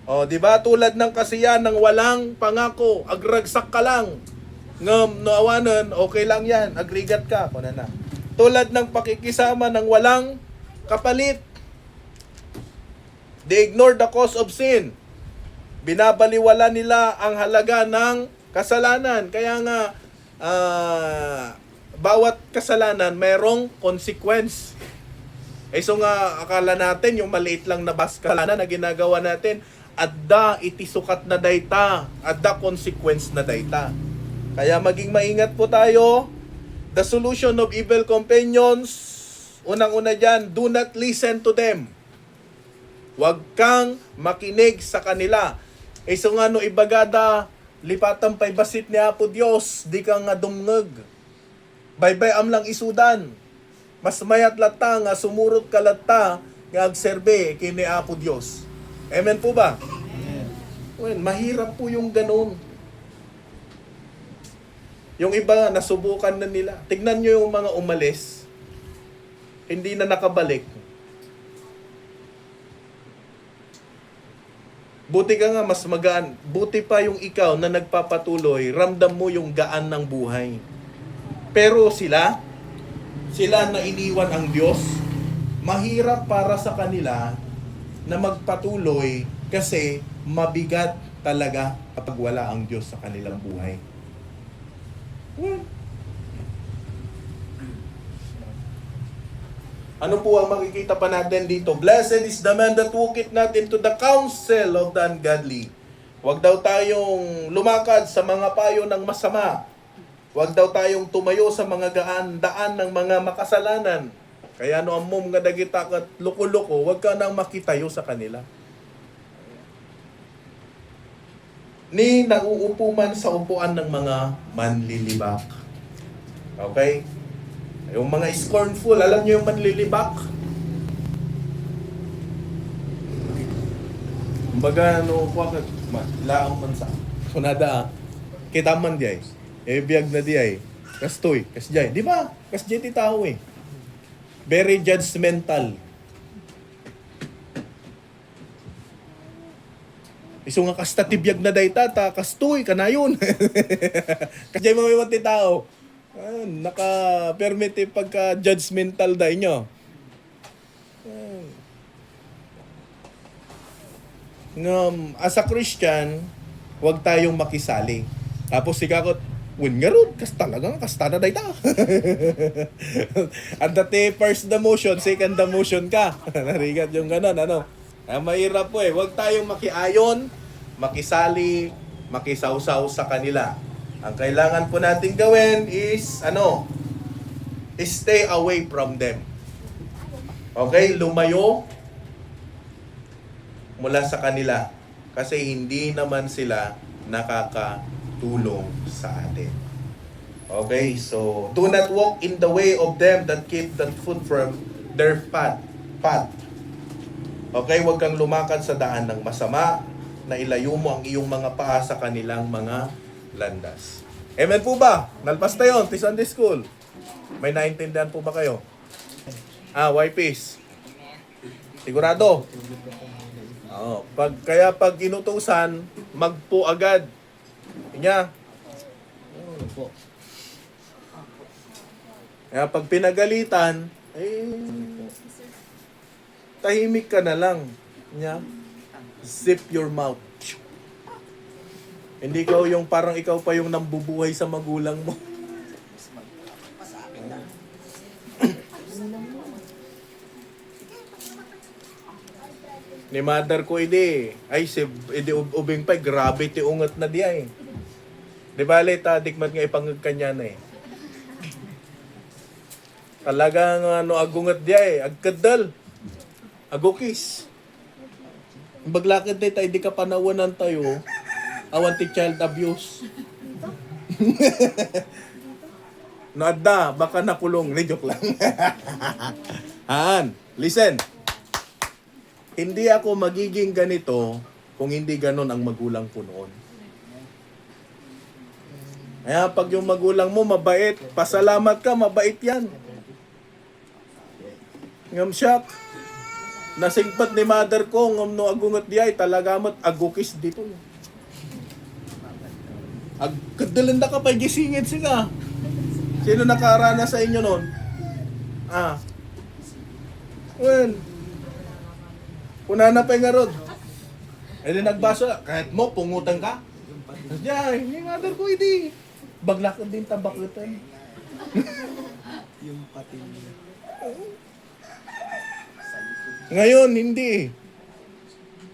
O, di ba? Tulad ng kasiyan ng walang pangako, agragsak ka lang. Ngam, naawanan, okay lang yan, agrigat ka, kuna na. Tulad ng pakikisama ng walang kapalit. They ignore the cause of sin. Binabaliwala nila ang halaga ng kasalanan. Kaya nga, bawat kasalanan mayroong consequence. So nga, akala natin yung maliit lang na kasalanan na ginagawa natin, adda itisukat na dayta, adda consequence na dayta. Kaya maging maingat po tayo. The solution of evil companions, unang-una dyan, do not listen to them. Huwag kang makinig sa kanila. So nga no ibagada, lipatan pa'y basit ni Apo Diyos, di ka nga dumngeg. Baybay am lang isudan. Mas mayat lata nga sumurot ka lata nga agserbe kini Apo Diyos. Amen po ba? Amen. Well, mahirap po yung ganun. Yung iba nasubukan na nila. Tignan nyo yung mga umalis. Hindi na nakabalik. Buti ka nga mas magaan. Buti pa yung ikaw na nagpapatuloy, ramdam mo yung gaan ng buhay. Pero sila na iniwan ang Diyos, mahirap para sa kanila na magpatuloy kasi mabigat talaga kapag wala ang Diyos sa kanilang buhay. Ano po ang makikita pa natin dito? Blessed is the man that walketh not into the counsel of the ungodly. Huwag daw tayong lumakad sa mga payo ng masama. Huwag daw tayong tumayo sa mga daan ng mga makasalanan. Kaya no amom nga dagita kat luko-luko, huwag ka nang makitayo sa kanila. Ni nauupo man sa upuan ng mga manlilibak. Okay? Yung mga scornful, alam nyo yung manlilibak? Kumbaga, laang man sa kunada, kita man di ay. Biyag na di ay. Kastoy, kasjay. Di ba? Kasjay ti tao eh. Very judgmental. Iso nga kasta tibiyag na dayta, ta kastoy, kanayon. Kasjay mamiwat ti tao. Naka-permit pagka-judgmental dahil nyo. As a Christian, huwag tayong makisali. Tapos sigakot, win nga ron, talagang kasta na dahil ta. At dati, first the motion, second the motion ka. Narigat yung ganon, ano. Mahirap po eh. Huwag tayong makiayon, makisali, makisawsaw sa kanila. Ang kailangan po natin gawin is, stay away from them. Okay? Lumayo mula sa kanila. Kasi hindi naman sila nakakatulong sa atin. Okay? So, do not walk in the way of them that keep that foot from their path. Okay? Huwag kang lumakad sa daan ng masama na ilayo mo ang iyong mga paa sa kanilang mga landas. Amen po ba? Nalpas tayo, Sunday School. May naintindihan po ba kayo? YPs. Sigurado? Oo. Kaya pag inutusan, magpo agad. Kanya? Kaya pag pinagalitan, tahimik ka na lang. Kanya? Zip your mouth. Hindi ikaw yung parang ikaw pa yung nambubuhay sa magulang mo. Ni mother ko edi ubing pa grabe ti ungat na di ay. Di bale ta dikmat nga ipangag kanya na eh. Talagang ano agungat diya eh. Agkadal. Agukis. Baglakad tayo, di ka panawanan tayo. Awanti child abuse. Nada, baka nakulong. Ni joke lang. Han, listen. Hindi ako magiging ganito kung hindi ganon ang magulang ko noon. Kaya pag yung magulang mo mabait, pasalamat ka, mabait yan. Ngam siya, nasingpat ni mother ko, ngam no agungat diay, talaga mat agukis dito. Agkadalan na ka pa, gisingit siya. Sino nakarana sa inyo noon? Well, una na pa nga rod. Eh di nagbaso, kahit mo, pungutan ka. Diyan, yung mother ko, hindi. Baglakad din tabakutan. Yung pati niya. Ngayon, hindi.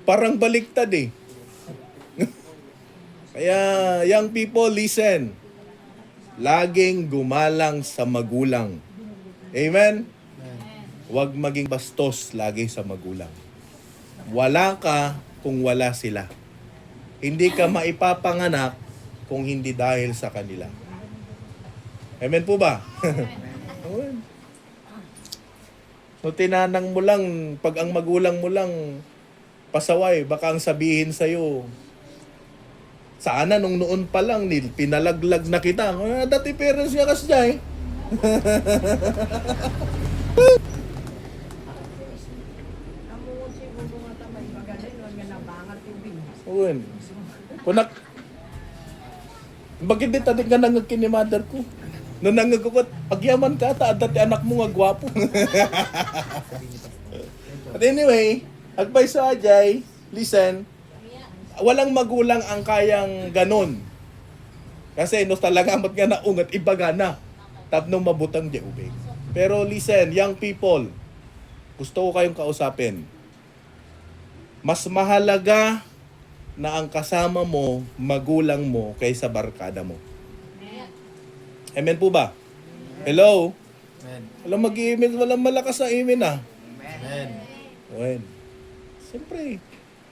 Parang baliktad eh. Kaya, young people, listen. Laging gumalang sa magulang. Amen? Huwag maging bastos lagi sa magulang. Wala ka kung wala sila. Hindi ka maipapanganak kung hindi dahil sa kanila. Amen po ba? Amen. So tinanang mo lang, pag ang magulang mo lang pasaway, baka ang sabihin sa'yo, sana nung noon pa lang, pinalaglag na kita. Dati parents niya kasi dyan eh. Uwan. Kunak, bakit di tating ka nangagkin ni mother ko? Nung nangagukot, agyaman ka, dati anak mo nga gwapo. But anyway, advice sa Ajay, listen, walang magulang ang kayang ganon. Kasi no talaga amat nga naungat, ibaga na. Tapnong mabutang di ubig. Pero listen, young people, gusto ko kayong kausapin. Mas mahalaga na ang kasama mo, magulang mo, kaysa barkada mo. Amen po ba? Hello? Amen. Walang mag-i-amen, walang malakas na amen ah. Amen. Well, siyempre,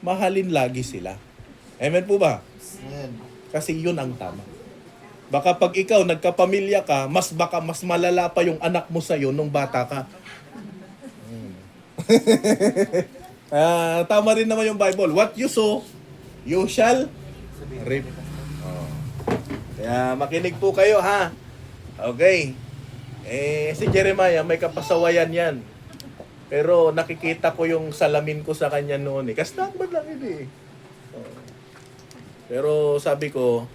mahalin lagi sila. Amen po ba? Amen. Kasi yun ang tama. Baka pag ikaw nagkapamilya ka, baka mas malala pa yung anak mo sa'yo nung bata ka. Tama rin naman yung Bible. What you sow, you shall reap. Oh. Kaya makinig po kayo ha. Okay. Si Jeremiah may kapasawayan yan. Pero nakikita ko yung salamin ko sa kanya noon eh. Kasi nakbad lang hindi eh. Oh. Pero sabi ko,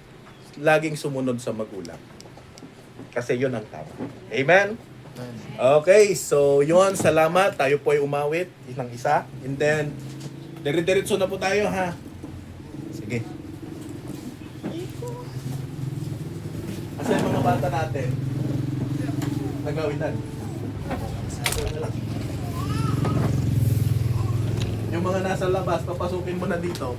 laging sumunod sa magulang. Kasi yun ang tama. Amen? Okay, so yun, salamat. Tayo po ay umawit, isang isa. And then, dire-diretso na po tayo ha. Sige. Asa yung mga bata natin? Nagawitan. Yung mga nasa labas, papasukin mo na dito.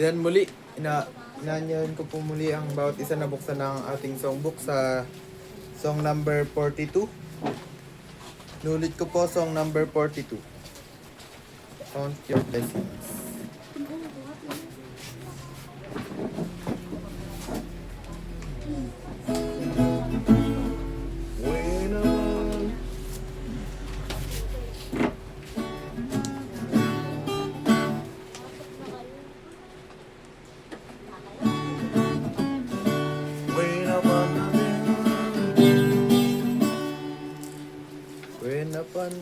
Yan muli, inanyahan ko po muli ang bawat isa na buksan ng ating songbook sa song number 42. Nulit ko po song number 42. Count your blessings. When upon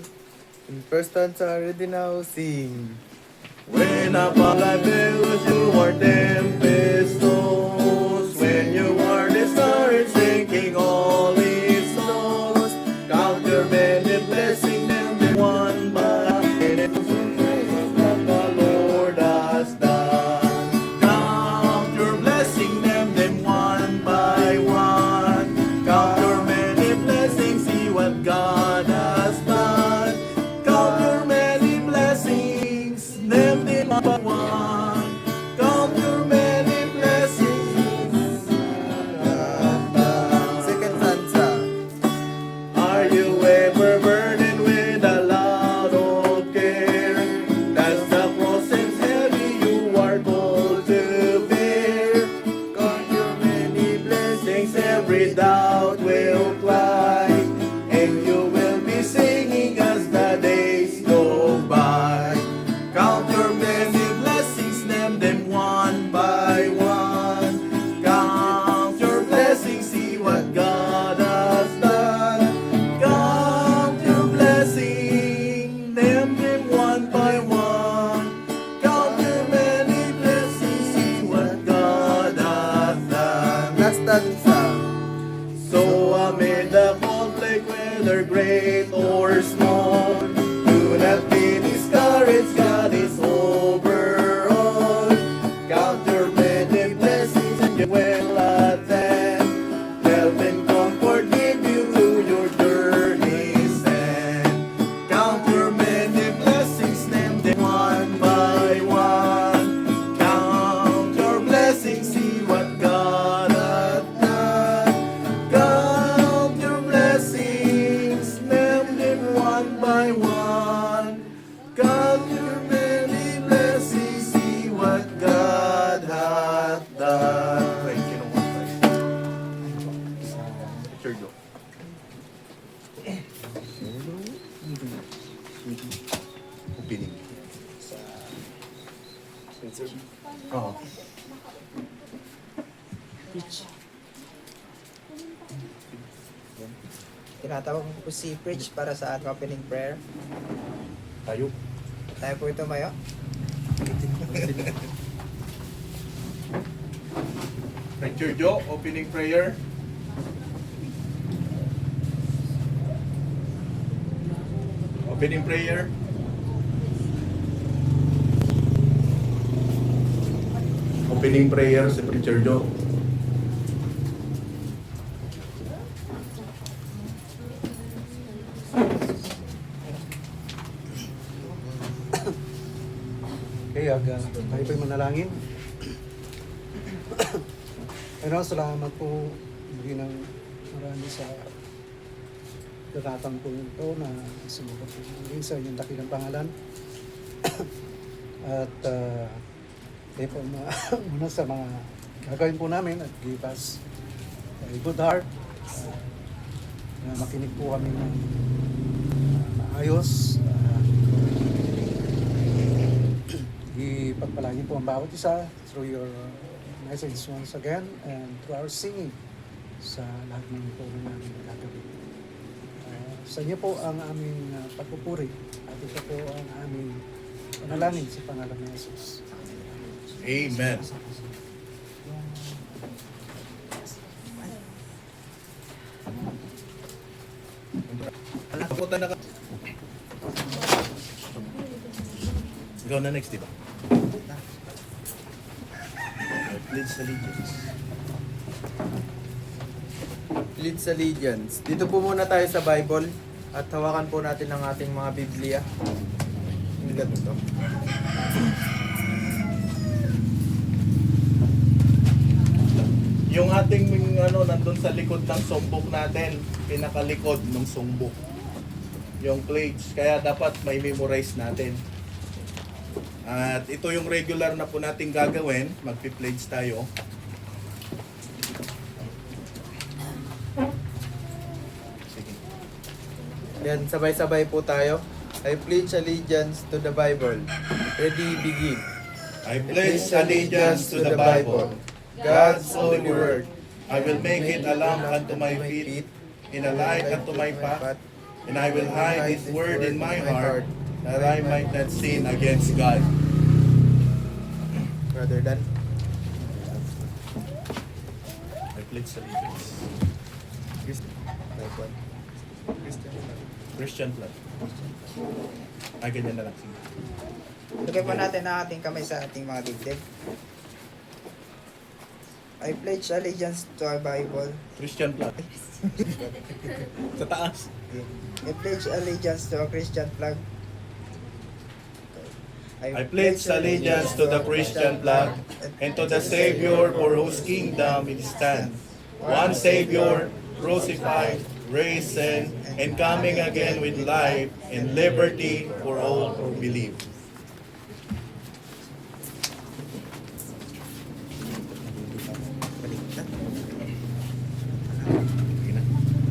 in first stanza ready now sing. When upon thy billows you are tempestuous, when you are discouraged, thinking all is lost, count your many blessings and then one by one, what the Lord has done. Count one. Count your many blessings. Second stanza. Are you ever burdened with a lot of care? Does the cross seems heavy you are called to bear? Count your many blessings. Blessings every doubt will fly, and you will be singing as the days go by. Count your many blessings, name them one by one. Count your blessings, see what God has done. Count your blessings, name them one by one. Count your many blessings, see what God has done. Last stanza. So amid the conflict, whether great or small, do not be discouraged, God is over all. Count your many blessings and you will attend. Help and comfort give you to your journey's end. Count your many blessings, name them one by one. Count your blessings, see what God hath done. Count your blessings, name them one by one. Count your many blessings, see what God hath done. Thank you, Lord. Richard, go. Opening. Oo. Tinatawag ko po si Preach para sa ating opening prayer. Tayo. Tayo po ito mayo. Richard Joe, opening prayer. Opening prayer. Opening prayer si Preacher Joe. Kaya tayo po'y manalangin. Pero salamat po hindi ng marami sa datatang po ito na sumulat po muli sa inyong dakilang pangalan. At tayo po muna sa mga gagawin po namin at give us a good heart na makinig po kami ng maayos. Ipagpalain po ang bawat isa through your message once again and through our singing sa lahat ng puro namin gagawin. Sa inyo po ang aming pagpupuri at ito po ang aming panalangin sa pangalan ng Jesus. Amen. Punta na ka. Ikaw na next, di ba? Pledge allegiance. Pledge allegiance. Dito po muna tayo sa Bible at hawakan po natin ang ating mga Biblia. Yung ganito. Yung ating nandun sa likod ng sumbok natin, pinakalikod ng sumbok. Yung pledge, kaya dapat may memorize natin. At ito yung regular na po nating gagawin, magpi-pledge tayo. Sige. Yan, sabay-sabay po tayo. I pledge allegiance to the Bible. Ready, begin. I pledge allegiance to the Bible, God's holy word. I will make it a lamp unto my feet, and a light unto my path, and I will hide His word in my heart, that I might not sin against God. Brother Dan. I pledge allegiance. Bible. Christian flag. Ay, ganyan na lang. Sige. Lagay po natin ang ating kamay sa ating mga dibdib. I pledge allegiance to our Bible. Christian flag. Sa taas. I pledge allegiance to a Christian flag. I pledge allegiance to the Christian flag and to the Savior for whose kingdom it stands. One Savior, crucified, risen, and coming again with life and liberty for all who believe.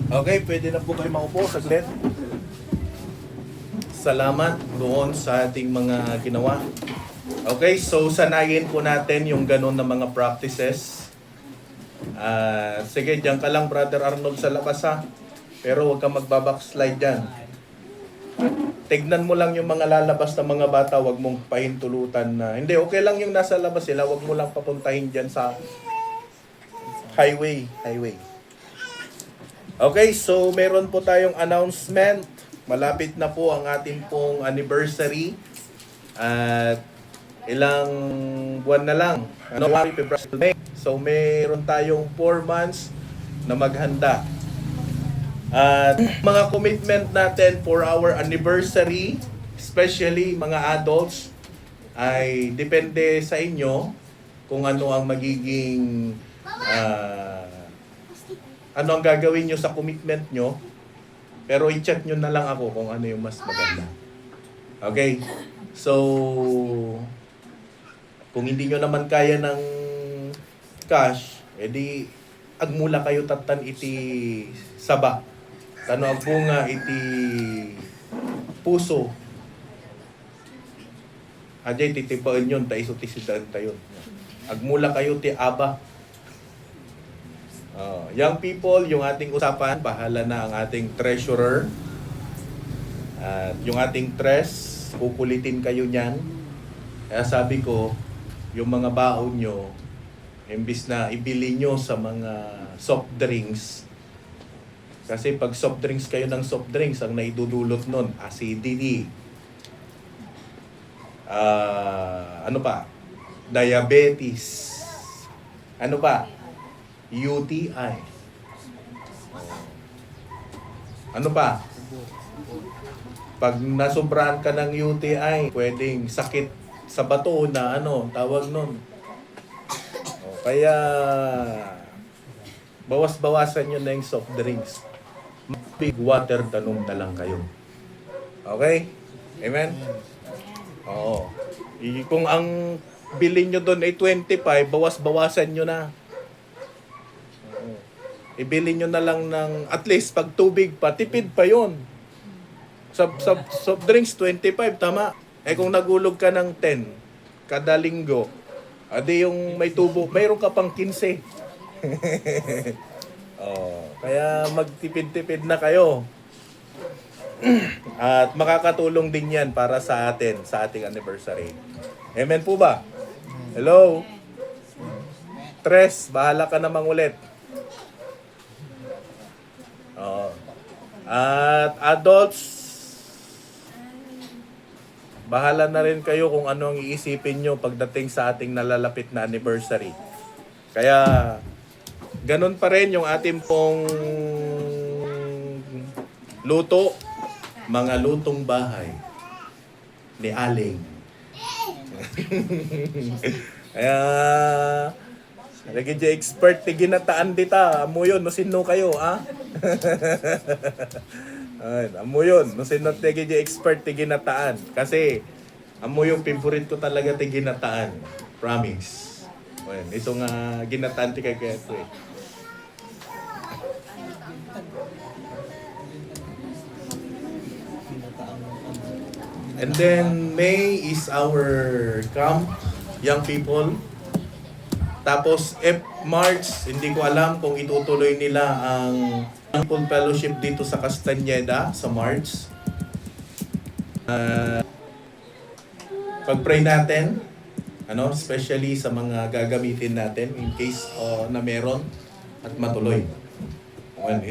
Okay, pwede na po kayo maupo saglit. Salamat doon sa ating mga ginawa. Okay, so sanayin po natin yung ganun na mga practices. Sige, diyan ka lang, Brother Arnold, sa labas ha. Pero huwag kang magbabackslide dyan. Tignan mo lang yung mga lalabas na mga bata, huwag mong pahintulutan na. Hindi, okay lang yung nasa labas sila, huwag mo lang papuntahin dyan sa highway. Okay, so meron po tayong announcement. Malapit na po ang ating pong anniversary. At ilang buwan na lang. January, February, May. So meron tayong 4 months na maghanda. At mga commitment natin for our anniversary, especially mga adults, ay depende sa inyo kung ano ang magiging ano ang gagawin nyo sa commitment nyo. Pero i-check nyo na lang ako kung ano yung mas maganda. Okay? So, kung hindi nyo naman kaya ng cash, edi agmula kayo tatan iti saba. Tano ang bunga iti puso. Ajay titipaan yun, taiso tisidan tayo. Agmula kayo ti aba. Young people, yung ating usapan, bahala na ang ating treasurer. At yung ating tres, kukulitin kayo niyan. Kaya sabi ko, yung mga baon nyo, imbis na ibili nyo sa mga soft drinks, kasi pag soft drinks kayo ng soft drinks, ang naidudulot nun, acidity. Ano pa? Diabetes. Ano pa? UTI. Ano pa? Pag nasumbrahan ka ng UTI, pwedeng sakit sa bato na tawag nun. Kaya bawas-bawasan nyo na yung soft drinks. Big water, tanong na lang kayo. Okay? Amen? Oo. Kung ang bilhin nyo doon ay 25, bawas-bawasan nyo na. Ibili nyo na lang ng, at least pag tubig pa, tipid pa yon. Sa soft drinks, 25, tama. Kung nagulog ka ng 10 kada linggo, adi yung may tubo, mayroon ka pang 15. Kaya magtipid-tipid na kayo. At makakatulong din yan para sa atin, sa ating anniversary. Amen po ba? Hello? Tres, bahala ka namang ulit. At adults, bahala na rin kayo kung ano ang iisipin nyo pagdating sa ating nalalapit na anniversary. Kaya, ganun pa rin yung ating pong luto, mga lutong bahay ni Aling. Kaya, lagi dyan expert ti ginataan dita. Amo yun, no sino kayo, ha? Amo yun, no sino ti dyan expert ti ginataan. Kasi, amo yung favorite ko talaga ti ginataan. Promise. Ito nga ginataan ti kaya ko eh. And then, May is our camp, young people. Tapos, March, hindi ko alam kung itutuloy nila ang full fellowship dito sa Castañeda sa March. Pag-pray natin, especially sa mga gagamitin natin in case na meron at matuloy.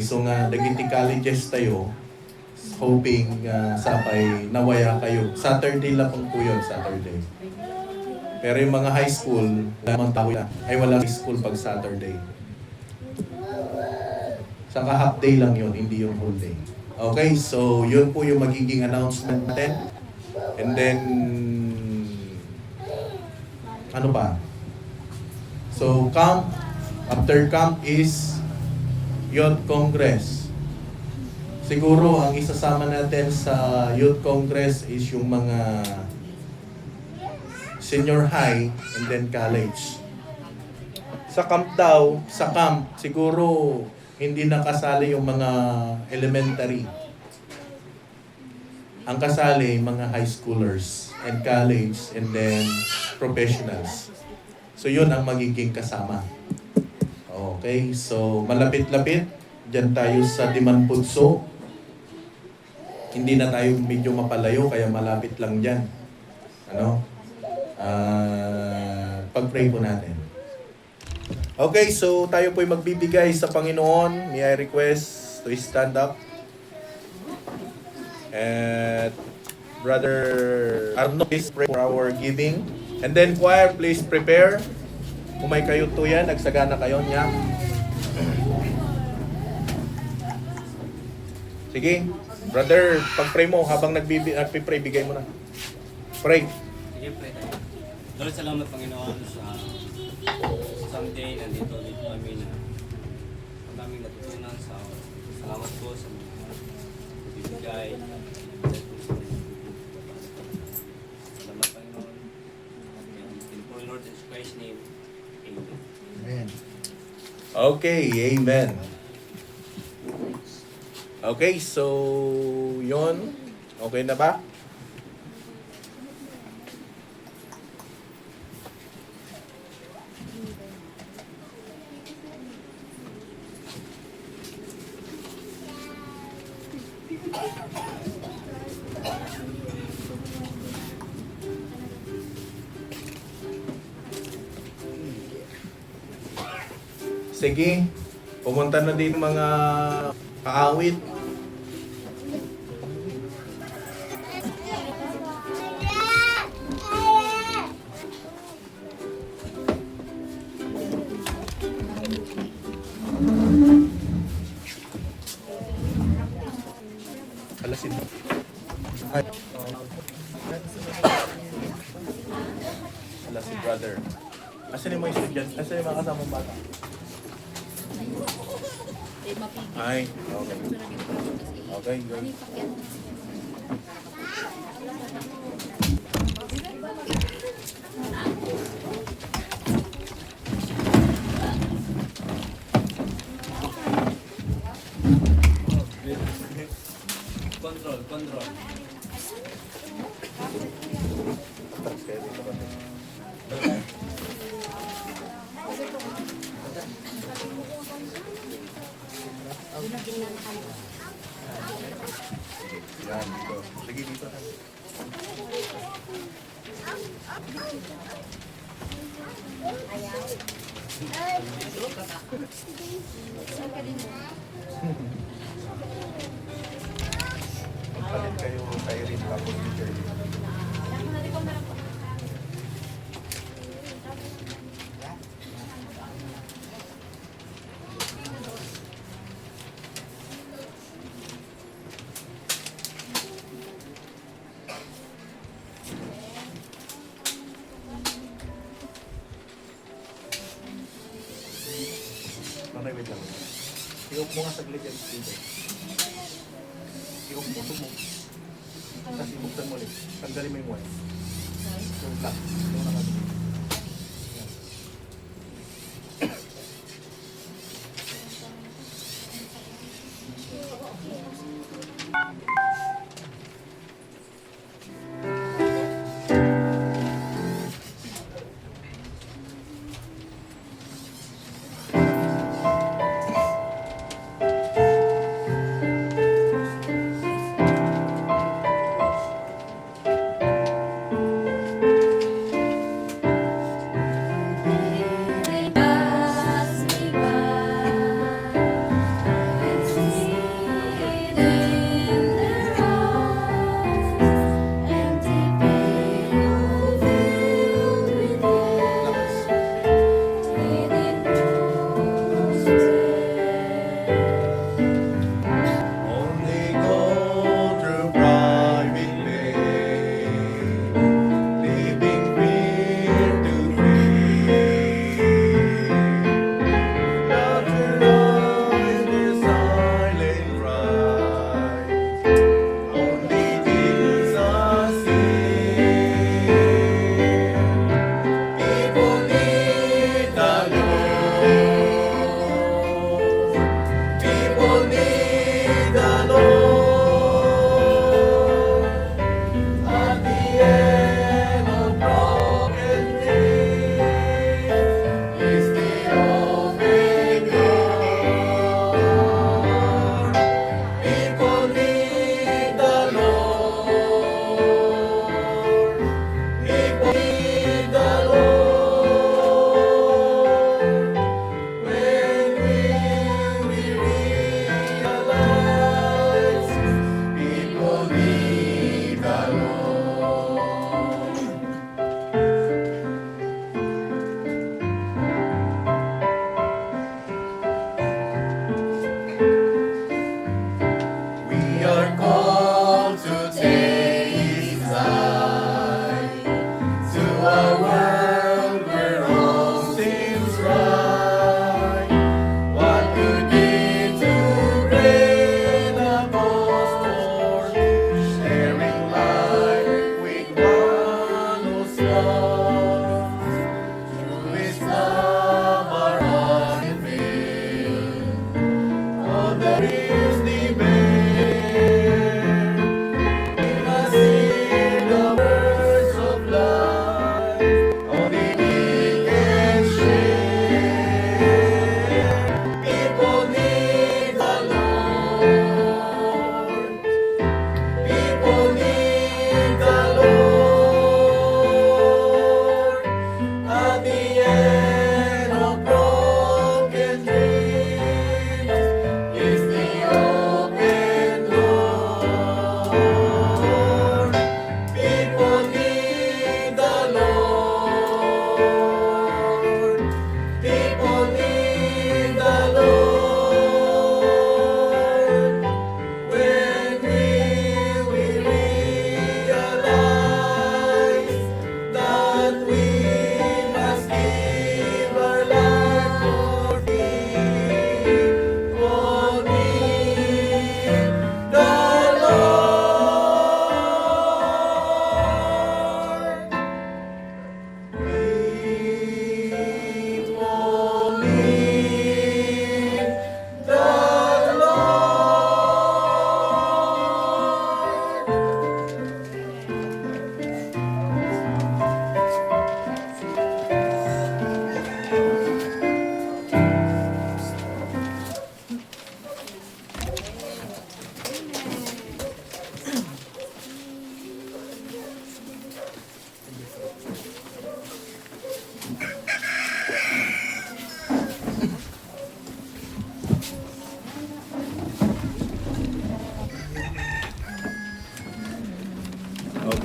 So nga, dagiti colleges tayo, hoping sapay nawaya kayo. Saturday lang po yun, Saturday. Pero yung mga high school, lamang tao na, ay wala high school pag Saturday. Saka half day lang yun, hindi yung whole day. Okay, so yun po yung magiging announcement natin. And then, Ano ba? So, camp, after camp is Youth Congress. Siguro, ang isasama natin sa Youth Congress is yung mga senior high and then college. Sa camp daw, sa camp, siguro hindi nakasali yung mga elementary. Ang kasali, mga high schoolers and college and then professionals. So yun ang magiging kasama. Okay, so malapit-lapit. Diyan tayo sa Dimanpudso. Hindi na tayo medyo mapalayo, kaya malapit lang dyan. Ano? Pag-pray po natin. Okay, so tayo po'y magbibigay sa Panginoon. May I request to stand up. And Brother Arno, please pray for our giving. And then choir, please prepare. Kung may kayo to yan, nagsagana kayo niya. Sige, brother, pag-pray mo, habang nagpipray, bigay mo na. Pray. Sige, pray tayo. Lord, salamat Panginoon sa someday nandito ulit kami na ang daming natutunan sa salamat po sa mga bibigay. Salamat Panginoon. In the Lord Jesus Christ's name, Amen. Amen. Okay, amen. Okay, so yon. Okay na ba? Sige, pumunta na din mga kaawit. Alasin mo. Ay. Alasin, brother. Asan yung mga estudyante? Asan yung mga kasamang bata? Ay, okay. Okay, good. Control, control. Tapos kayo dito ba? Yan, dito. Sige, dito na. Palit kayo kay Rin tapos ni Jerry. Nanay, wait lang. Iwag mo nga saglit yan, Steve. Iwag mo, tumog. Tapos ibuksan mo ulit. Tanggalin mo yung wire. Yung lock. Yung nakagawa.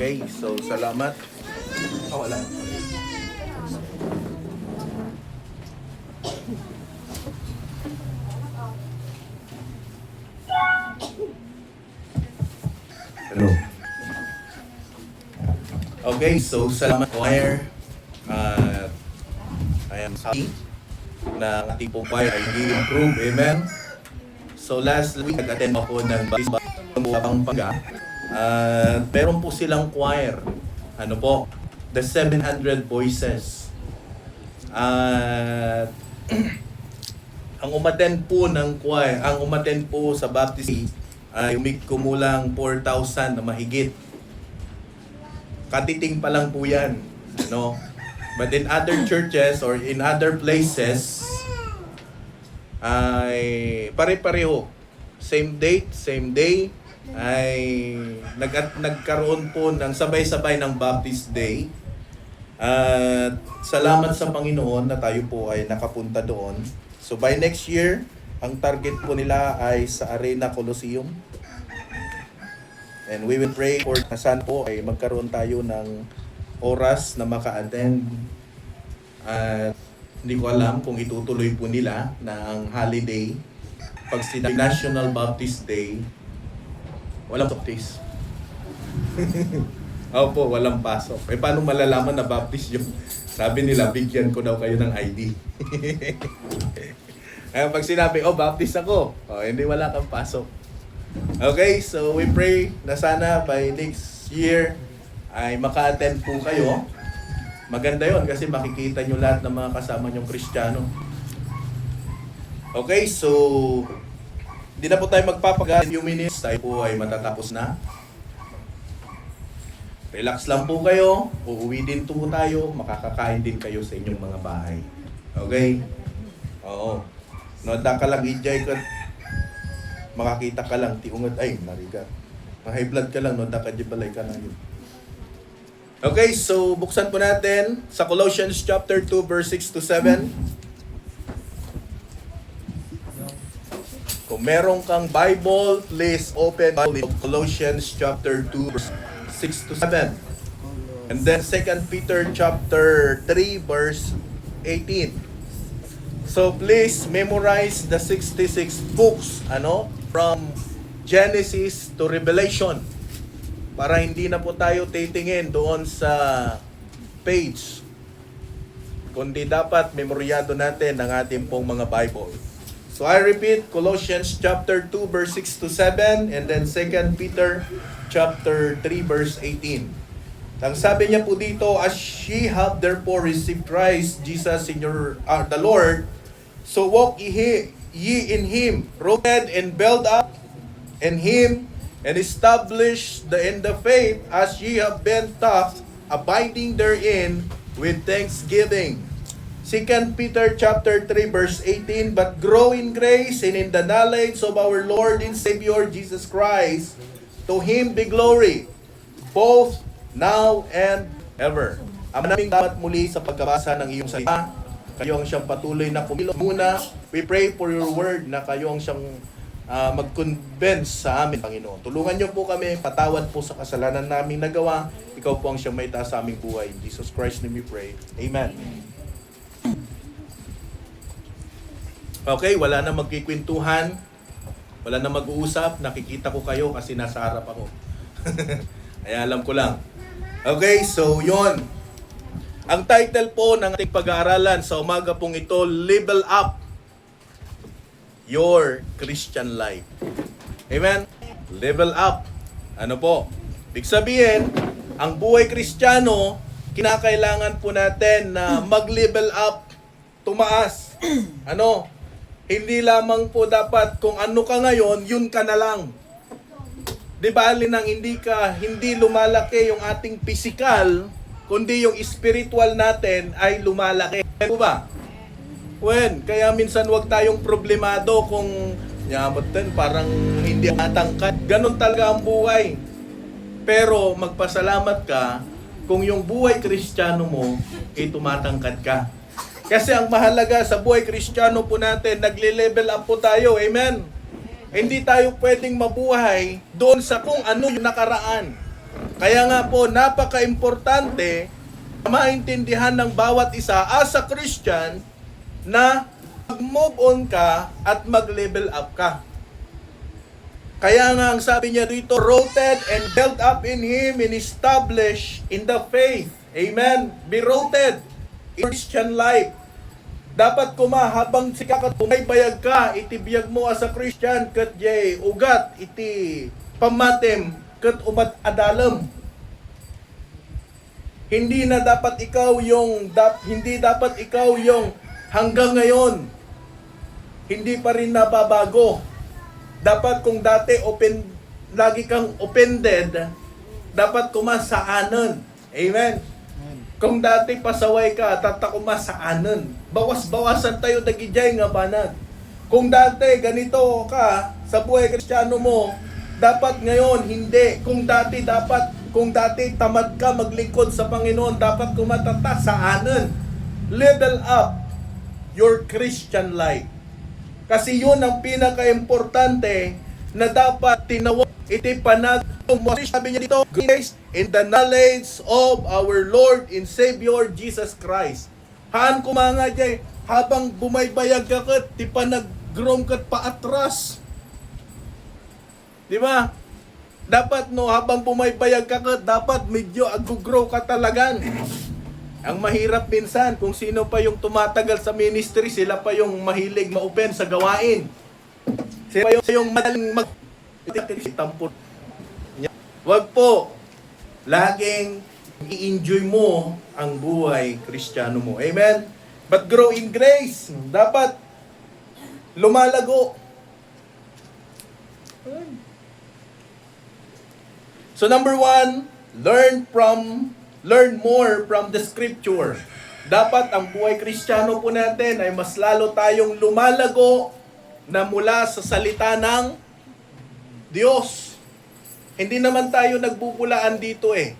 Okay, so salamat. Wala. Hello. Okay, so salamat choir. I am happy na ang ating pong choir ay i-improve. Amen. So last week, nag-attend ako ng Pampanga. Meron po silang choir. Ano po? The 700 Voices. Ang umattend po ng choir, ang umattend po sa baptism ay kumulang 4,000 na mahigit. Katiting pa lang po yan. No? But in other churches or in other places, ay pare-pareho. Same date, same day, ay nagkaroon po ng sabay-sabay ng Baptist Day. At salamat sa Panginoon na tayo po ay nakapunta doon. So by next year, ang target po nila ay sa Arena Coliseum. And we will pray for na saan po ay magkaroon tayo ng oras na maka-attend. At hindi ko alam kung itutuloy po nila na ang holiday. Pag sinabi National Baptist Day, walang baptist. Opo, walang pasok. Eh, paano malalaman na baptist yung sabi nila, bigyan ko daw kayo ng ID. Ay, pag sinabi, oh, baptist ako, oh, hindi wala kang pasok. Okay, so we pray na sana by next year ay maka-attend po kayo. Maganda yon kasi makikita nyo lahat ng mga kasama nyong Kristiyano. Okay, so hindi na po tayo magpapagal. Few minutes, tayo po ay matatapos na. Relax lang po kayo. Uuwi din po tayo. Makakakain din kayo sa inyong mga bahay. Okay? Oo. Noda ka lang, enjoy ka. Makakita ka lang, tiungat. Ay, nariga. Ma-high blood ka lang, noda ka, balay ka lang yun. Okay, so buksan po natin sa Colossians chapter 2, verse 6 to 7. Kung meron kang Bible, please open Colossians chapter 2, verse 6 to 7. And then 2 Peter chapter 3, verse 18. So please memorize the 66 books, from Genesis to Revelation. Para hindi na po tayo titingin doon sa page. Kundi dapat memoryado natin ang ating pong mga Bible. So I repeat, Colossians chapter 2 verse 6 to 7 and then 2 Peter chapter 3 verse 18. Ang sabi niya po dito, as ye have therefore received Christ Jesus in your the Lord, so walk ye in Him, rooted and built up in Him, and established in the faith as ye have been taught, abiding therein with thanksgiving. 2 Peter chapter 3 verse 18, but grow in grace and in the knowledge of our Lord and Savior Jesus Christ. To Him be glory, both now and ever. Aming dapat muli sa pagkabasa ng iyong salita. Kayo ang siyang patuloy na pumilo. Muna, we pray for your word na kayo ang siyang mag-convince sa amin, Panginoon. Tulungan niyo po kami, patawad po sa kasalanan naming nagawa. Ikaw po ang siyang may taas sa aming buhay. In Jesus Christ name we pray. Amen. Okay, wala na magkikwentuhan. Wala na mag-uusap. Nakikita ko kayo kasi nasa harap ako. Ay, alam ko lang. Okay, so yon. Ang title po ng ating pag-aaralan sa umaga pong ito, Level Up Your Christian Life. Amen? Level up. Ano po? Ibig sabihin, ang buhay Kristiyano, kinakailangan po natin na mag-level up, tumaas. Ano? Hindi lamang po dapat kung ano ka ngayon, yun ka na lang. Di ba, nang hindi lumalaki yung ating physical, kundi yung spiritual natin ay lumalaki. Ano ba? Kaya minsan wag tayong problemado kung parang hindi matangkad. Ganon talaga ang buhay. Pero magpasalamat ka kung yung buhay Kristiyano mo ay tumatangkad ka. Kasi ang mahalaga sa buhay Kristiyano po natin, nagle-level up po tayo. Amen? Hindi tayo pwedeng mabuhay doon sa kung ano yung nakaraan. Kaya nga po, napaka-importante na maintindihan ng bawat isa as a Christian na mag-move on ka at mag-level up ka. Kaya nga ang sabi niya dito, rooted and built up in Him and established in the faith. Amen? Be rooted in Christian life. Dapat habang sikakat bayag ka, itibiyag mo as a Christian, kat jay ugat, iti pamatem, kat umat adalam. Hindi dapat ikaw yung hanggang ngayon, hindi pa rin nababago. Dapat kung dati lagi kang offended, dapat kumasaanan. Amen? Kung dati pasaway ka, tatakumasaanan. Bawas-bawasan tayo nagijay nga banag. Kung dati ganito ka sa buhay Kristiyano mo, dapat ngayon hindi. Kung dati tamad ka maglingkod sa Panginoon, dapat kumatasaanan. Level up your Christian life. Kasi yun ang pinaka-importante na dapat tinawag iti panag. Sabi niya dito, grace in the knowledge of our Lord and Savior Jesus Christ. Haan kumanga dyan, habang bumaybayag ka kat, ti panag-groom kat paatras. Di ba? Dapat habang bumaybayag ka kat, dapat medyo ag-grow ka talagan. Ang mahirap minsan, kung sino pa yung tumatagal sa ministry, sila pa yung mahilig ma-open sa gawain. Sila pa yung madaling tampot. Wag po, laging i-enjoy mo ang buhay Kristiyano mo. Amen? But grow in grace. Dapat lumalago. So number 1, learn more from the Scripture. Dapat ang buhay Kristiyano po natin ay mas lalo tayong lumalago na mula sa salita ng Diyos. Hindi naman tayo nagbubulaan dito eh.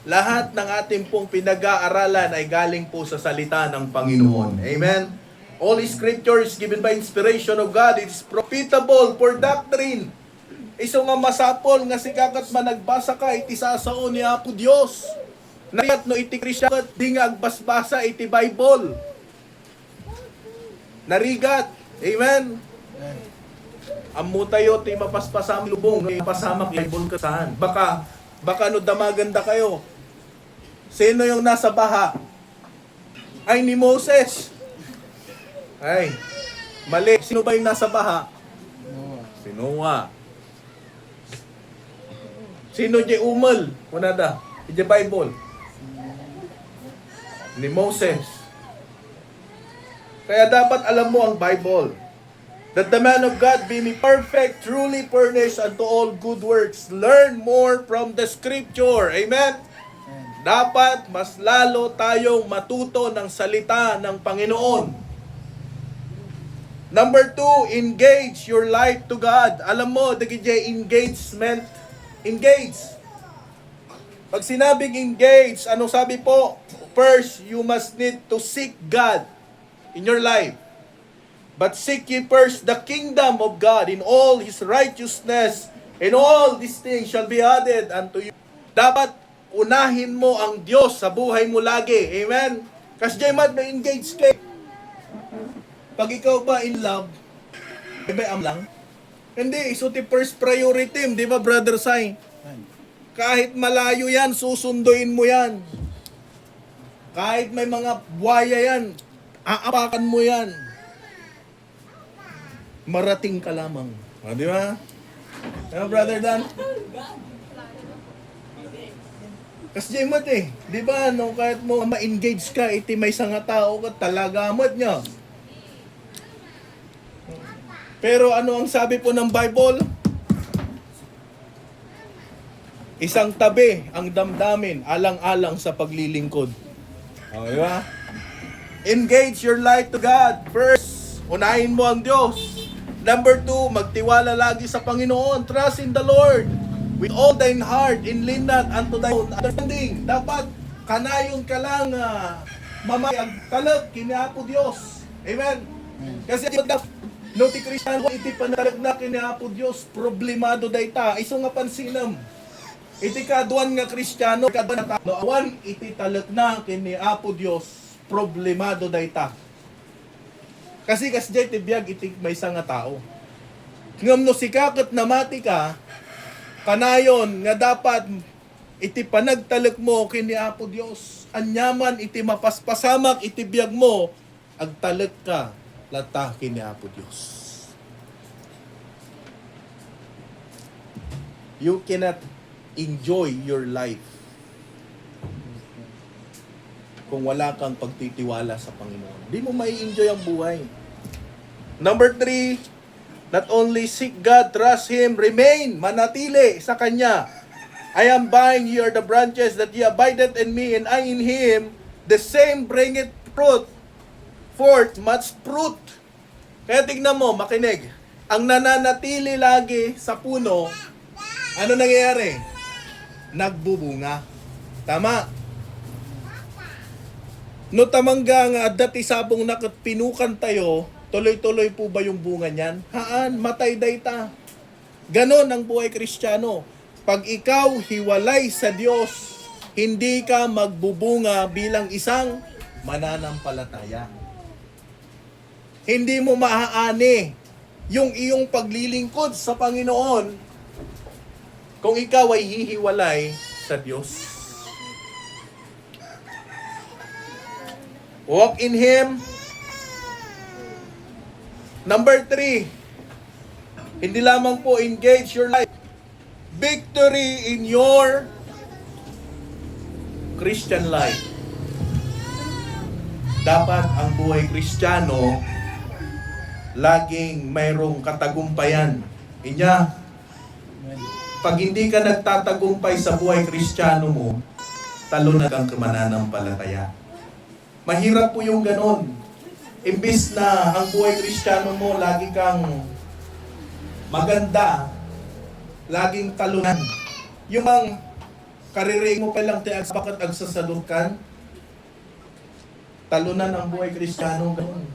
Lahat ng ating pong pinag-aaralan ay galing po sa salita ng Panginoon. Amen? All Scripture is given by inspiration of God. It is profitable for doctrine. Iso nga masapol nga sikakat managbasa ka, iti sasao ni Apo Diyos. Narigat no iti Krisya, di nga agbasbasa iti Bible. Narigat. Amen? Ammo tayo, ti mapaspasam lubong, pasamak Bible ka saan. Baka no damaganda kayo. Sino yung nasa baha? Ay, ni Moses. Ay, mali. Sino ba yung nasa baha? Si Noah. Sino di umal? Kunada? In the Bible. Ni Moses. Kaya dapat alam mo ang Bible. That the man of God be me perfect, truly furnished unto all good works. Learn more from the Scripture. Amen? Dapat mas lalo tayong matuto ng salita ng Panginoon. Number 2, engage your life to God. Alam mo, DKJ, engagement. Engage. Pag sinabing engage, ano sabi po? First, you must need to seek God in your life. But seek ye first the kingdom of God in all His righteousness, and all these things shall be added unto you. Dapat unahin mo ang Diyos sa buhay mo lagi. Amen? Kasi diyan may engage ka. Pag ikaw ba in love, ba am lang? Hindi, iso ti first priority, di ba Brother Sai? Kahit malayo yan, susunduin mo yan. Kahit may mga buhaya yan, aapakan mo yan. Marating ka lamang. Di ba? Diba, Brother Dan? Kasi mat di ba, no, kahit mo ma-engage ka, iti may sanga tao ka, talaga amat niya. Pero ano ang sabi po ng Bible? Isang tabi ang damdamin, alang-alang sa paglilingkod. Di ba? Engage your life to God. First, unahin mo ang Diyos. Number 2, magtiwala lagi sa Panginoon. Trust in the Lord with all thine heart, and lean not unto thy own understanding. Dapat kanayon ka lang mamayag talag kiniapo Diyos. Amen. Kasi no ti Kristiyano iti panalag na kiniapo Diyos, problemado dayta. Iso nga pansinam. Iti kaduan nga Kristiyano kaduan na tao. Awan iti talag na kiniapo Diyos, problemado dayta. Kasi kasjay tibiyag iti may nga tao. Ngam no sikakot na mati ka, kanayon nga dapat iti panagtalek mo kini Apo Dios. Anyaman iti mapaspasamak iti biyag mo, agtalek ka lata kini Apo Dios. You cannot enjoy your life kung wala kang pagtitiwala sa Panginoon. Di mo mai-enjoy ang buhay. Number 3, not only seek God, trust Him, remain, manatili sa Kanya. I am vine, ye are the branches, that ye abideth in me, and I in Him, the same bringeth fruit, forth much fruit. Kaya tignan mo, makinig, ang nananatili lagi sa puno, ano nangyayari? Nagbubunga. Tama. No tamangga nga dati sabong nakat pinukan tayo, tuloy-tuloy po ba yung bunga niyan? Haan, matay dayta. Ganon ang buhay Kristiyano. Pag ikaw hiwalay sa Diyos, hindi ka magbubunga bilang isang mananampalataya. Hindi mo maaani yung iyong paglilingkod sa Panginoon kung ikaw ay hihiwalay sa Diyos. Walk in Him. Number 3, hindi lamang po engage your life. Victory in your Christian life. Dapat ang buhay Kristiyano laging mayroong katagumpayan. Inya, pag hindi ka nagtatagumpay sa buhay Kristiyano mo, talo na kang mananampalataya. Mahirap po yung ganon. Imbis na ang buhay Kristiyano mo, lagi kang maganda, laging talunan. Yung ang kariring mo pa lang tiag bakit agsasalukan, talunan ang buhay Kristiyano, ganon.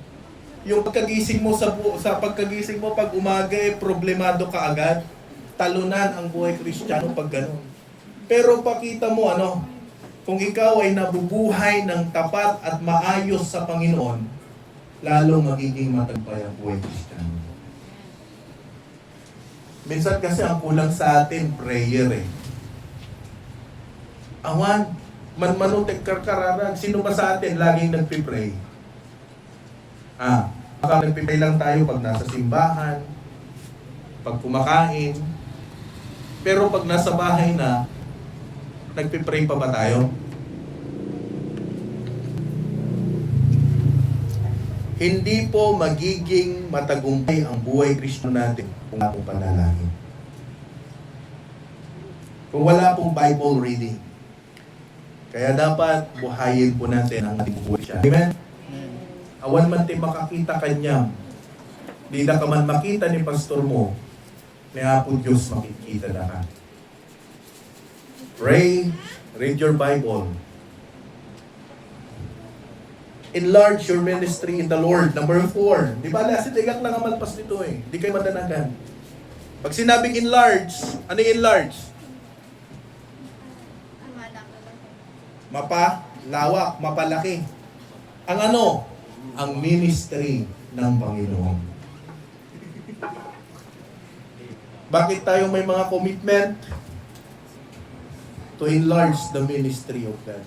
Yung pagkagising mo sa pagkagising mo pag umaga, problemado ka agad, talunan ang buhay Kristiyano pag ganon. Pero pakita mo kung ikaw ay nabubuhay ng tapat at maayos sa Panginoon, lalong magiging matagumpay ang buhay Kristiyano. Minsan kasi ang kulang sa atin, prayer Awan, manmanutek karkararag, sino ba sa atin laging nagpipray? Baka nagpipray lang tayo pag nasa simbahan, pag kumakain, pero pag nasa bahay na, Nagpipray pa ba tayo? Hindi po magiging matagumpay ang buhay Kristo natin kung wala pong panalangin. Kung wala pong Bible reading. Kaya dapat buhayin po natin ang ating buhay siya. Amen? Awan man tayo makakita kanya. Di na ka man makita ni pastor mo. Ni Apo Diyos makikita na ka. Pray, read your Bible. Enlarge your ministry in the Lord. Number 4. Di ba, lasi tigak lang ang malpas nito eh. Di kayo madanagan. Pag sinabing enlarge, ano yung enlarge? Mapalawak, mapalaki. Ang ano? Ang ministry ng Panginoon. Bakit tayo may mga commitment? To enlarge the ministry of God.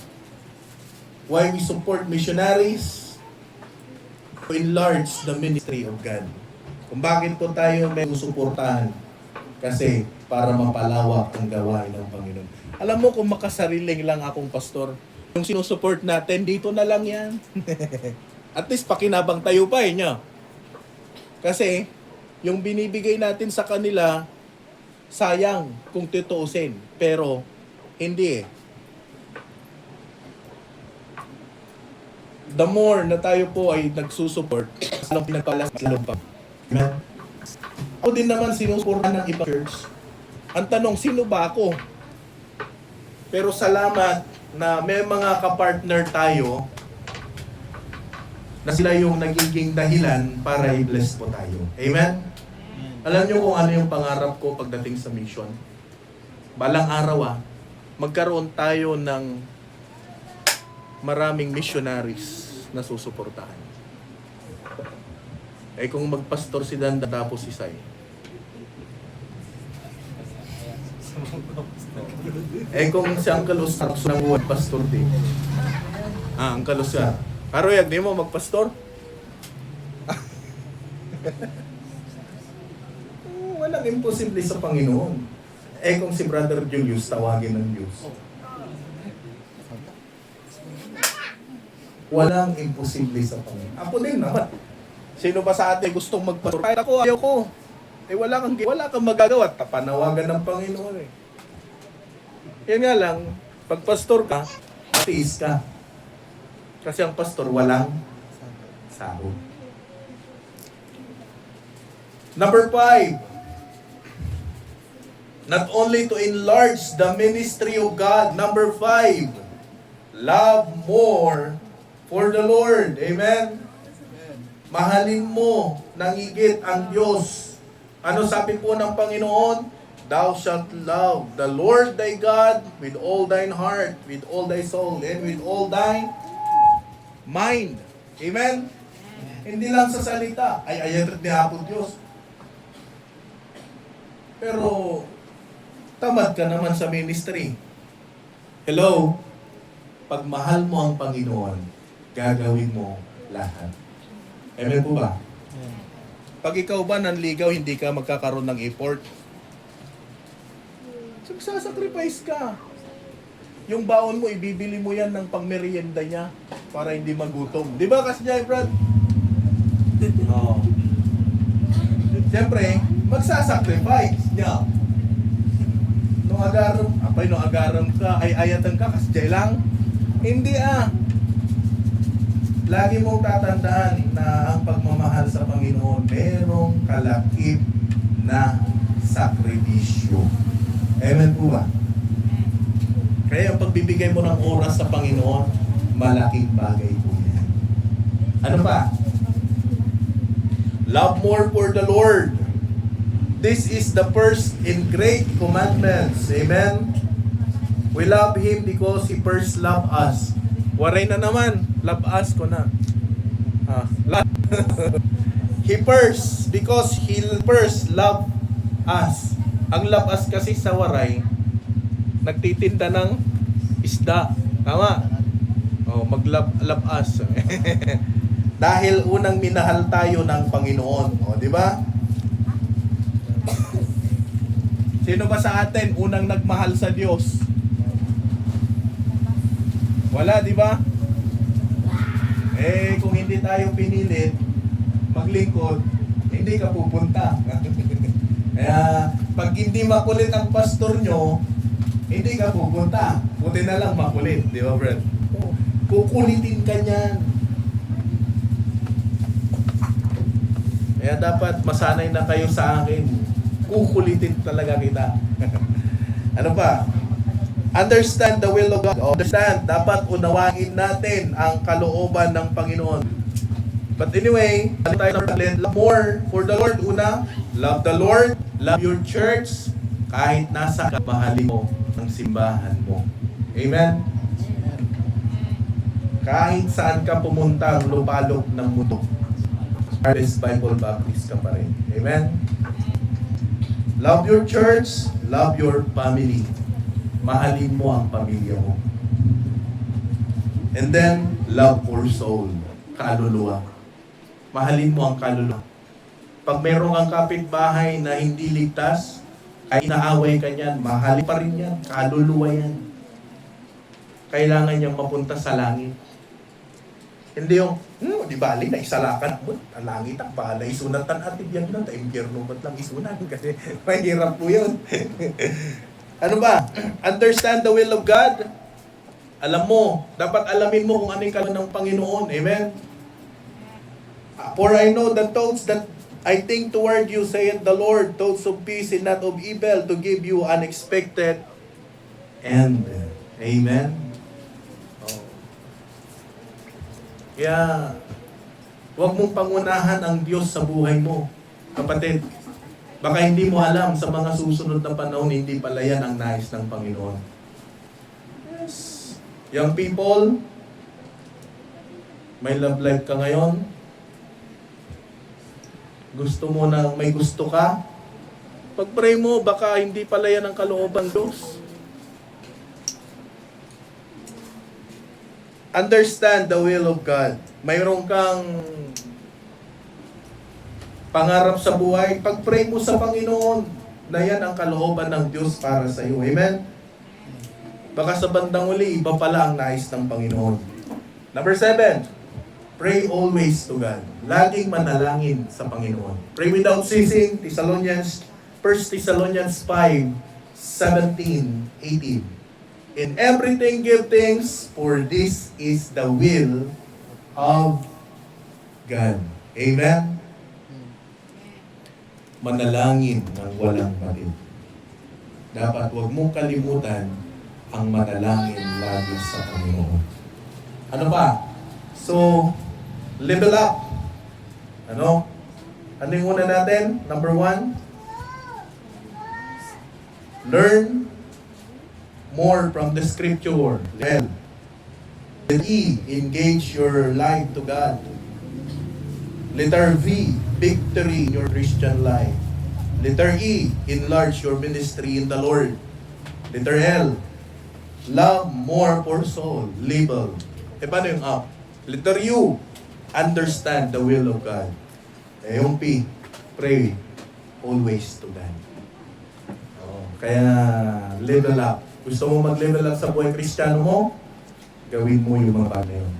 Why we support missionaries? To enlarge the ministry of God. Kung bakit po tayo may susuportahan? Kasi para mapalawak ang gawain ng Panginoon. Alam mo kung makasariling lang akong pastor, yung sinusupport natin, dito na lang yan. At least pakinabang tayo pa nyo. Kasi yung binibigay natin sa kanila, sayang kung tutuusin. Pero hindi eh. The more na tayo po ay nagsusupport, lalong pinagpalas, lalong pa. Amen? Ako din naman sinusuportan ng ibang church. Ang tanong, sino ba ako? Pero salamat na may mga kapartner tayo na sila yung nagiging dahilan para i-bless po tayo. Amen? Alam niyo kung ano yung pangarap ko pagdating sa mission? Balang araw magkaroon tayo ng maraming missionaries na susuportahan. Eh kung magpastor si Danda tapos si Sai. Eh kung si Uncle Oscar nang buwan pastor din. Uncle Oscar. Karoyag, di mo magpastor? Walang imposible sa Panginoon. Eh kung si Brother Julius tawagin ng Diyos. Walang imposible sa Panginoon. Ako din naman. Sino ba sa atin gustong magpastor? Kahit ako, ayaw ko. Eh wala kang magagawa. Panawagan ng Panginoon eh. Yan nga lang, pag pastor ka, matiis ka. Kasi ang pastor walang sahod. Number 5. Not only to enlarge the ministry of God. Number 5. Love more for the Lord. Amen? Mahalin mo ng higit ang Diyos. Ano sabi po ng Panginoon? Thou shalt love the Lord thy God with all thine heart, with all thy soul, and with all thine mind. Amen? Hindi lang sa salita. Ay, ayatrit ni Apo Diyos. Pero, tamad ka naman sa ministry. Hello? Pag mahal mo ang Panginoon, gagawin mo lahat. Amen po ba? Pag ikaw ba nanligaw, hindi ka magkakaroon ng effort. Magsasacrifice ka. Yung baon mo, ibibili mo yan ng pangmerienda niya para hindi magutom. Di ba, Kasjay, Brad? No. Siyempre, magsasacrifice niya. Nung agaram ka, ay ayatan ka, Kasjay lang. Hindi Lagi mong tatandaan na ang pagmamahal sa Panginoon merong kalakip na sakripisyo. Amen po ba? Kaya ang pagbibigay mo ng oras sa Panginoon, malaking bagay po yan. Ano pa? Love more for the Lord. This is the first in great commandments. Amen? We love Him because He first loved us. Waray na naman. Love us ko na. He first, because He first loved us. Ang love us kasi sa waray, nagtitinda ng isda. Tama? Mag-love us. Dahil unang minahal tayo ng Panginoon. Di ba? Sino ba sa atin unang nagmahal sa Diyos? Wala, di ba? Eh, kung hindi tayo pinilit maglingkod, hindi ka pupunta. Kaya, pag hindi makulit ang pastor nyo, hindi ka pupunta. Buti na lang makulit, di ba, Brad? Kukulitin ka niyan. Kaya dapat masanay na kayo sa akin. Kukulitin talaga kita. Ano pa? Understand the will of God. Understand, dapat unawain natin ang kalooban ng Panginoon. But anyway, tayo love more for the Lord. Una, love the Lord, love your church, kahit nasa mahalin mo ang simbahan mo. Amen? Kahit saan ka pumunta ang lupalop ng mundo, Harvest Bible Baptist ka pa rin. Amen? Love your church, love your family. Mahalin mo ang pamilya mo. And then, love for soul, kaluluwa. Mahalin mo ang kaluluwa. Pag meron kang kapitbahay na hindi ligtas, ay inaaway ka niyan, mahalin pa rin yan, kaluluwa yan. Kailangan niyang mapunta sa langit. Hindi yung, di bali na isalakan mo, ang langit ang bahala, isunatan at ibyan lang, impyerno ba't lang isunan? Kasi mahirap po yun. Ano ba? Understand the will of God. Alam mo, dapat alamin mo kung ano yung kalooban ng Panginoon. Amen? For I know the thoughts that I think toward you, saith the Lord, thoughts of peace and not of evil, to give you unexpected end. Amen? Oh. Kaya, huwag mong pangunahan ang Diyos sa buhay mo. Kapatid, baka hindi mo alam sa mga susunod na panahon, hindi pala yan ang nais ng Panginoon. Yes. Young people, may love life ka ngayon. Gusto mo na may gusto ka. Pag-pray mo, baka hindi pala yan ang kalooban ng Diyos. Understand the will of God. Mayroon kang pangarap sa buhay, pag-pray mo sa Panginoon na yan ang kalooban ng Diyos para sa iyo. Amen? Baka sa bandang uli, iba pala ang nais ng Panginoon. Number 7, pray always to God. Laging manalangin sa Panginoon. Pray without ceasing, 1 Thessalonians 5, 17, 18. In everything give thanks, for this is the will of God. Amen? Manalangin ng walang matid. Dapat huwag mong kalimutan ang manalangin lagi sa Panginoon. Ano ba? So, level up. Ano? Ano yung una natin? Number 1, learn more from the Scripture. Level E, engage your life to God. Letter V, victory in your Christian life. Letter E, enlarge your ministry in the Lord. Letter L, love more for soul. Label. E paano yung up? Letter U, understand the will of God. E yung P, pray always to God. Kaya level up. Gusto mo mag-level up sa buhay Kristiyano mo? Gawin mo yung mga bagay yun.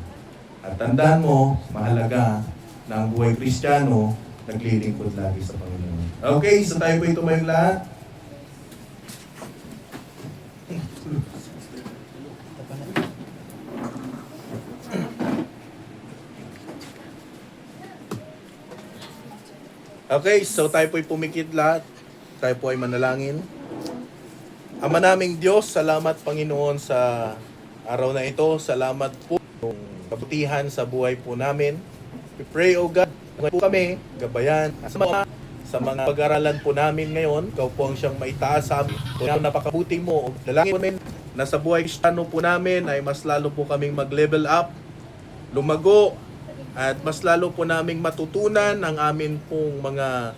At tandaan mo, mahalaga na ang buhay Kristiyano naglilingkod lagi sa Panginoon. Okay, so tayo po tumayong lahat. Okay, so tayo po'y pumikit lahat. Tayo po ay manalangin. Ama naming Diyos, salamat Panginoon sa araw na ito. Salamat po ng kabutihan sa buhay po namin. We pray, O God, ngayon po kami, gabayan, sa mga pag-aralan po namin ngayon. Ikaw po ang siyang maitaas sa amin. Kung napakabuti mo, dalangin namin na sa buhay Kristiyano po namin ay mas lalo po kaming mag-level up, lumago, at mas lalo po naming matutunan ang amin pong mga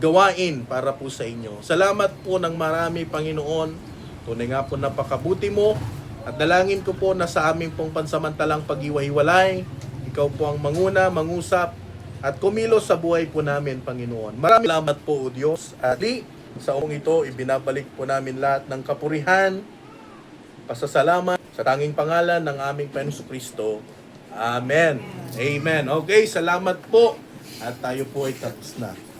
gawain para po sa inyo. Salamat po ng marami, Panginoon. Tunay nga po napakabuti mo. At dalangin ko po na sa aming pong pansamantalang pag-iwahiwalay, ikaw po ang manguna, mangusap, at kumilos sa buhay po namin, Panginoon. Maraming salamat po, O Diyos. At sa umong ito, ibinabalik po namin lahat ng kapurihan, pasasalamat, Sa tanging pangalan ng aming Panginoon Kristo. Amen. Amen. Okay, salamat po. At tayo po ay tapos na.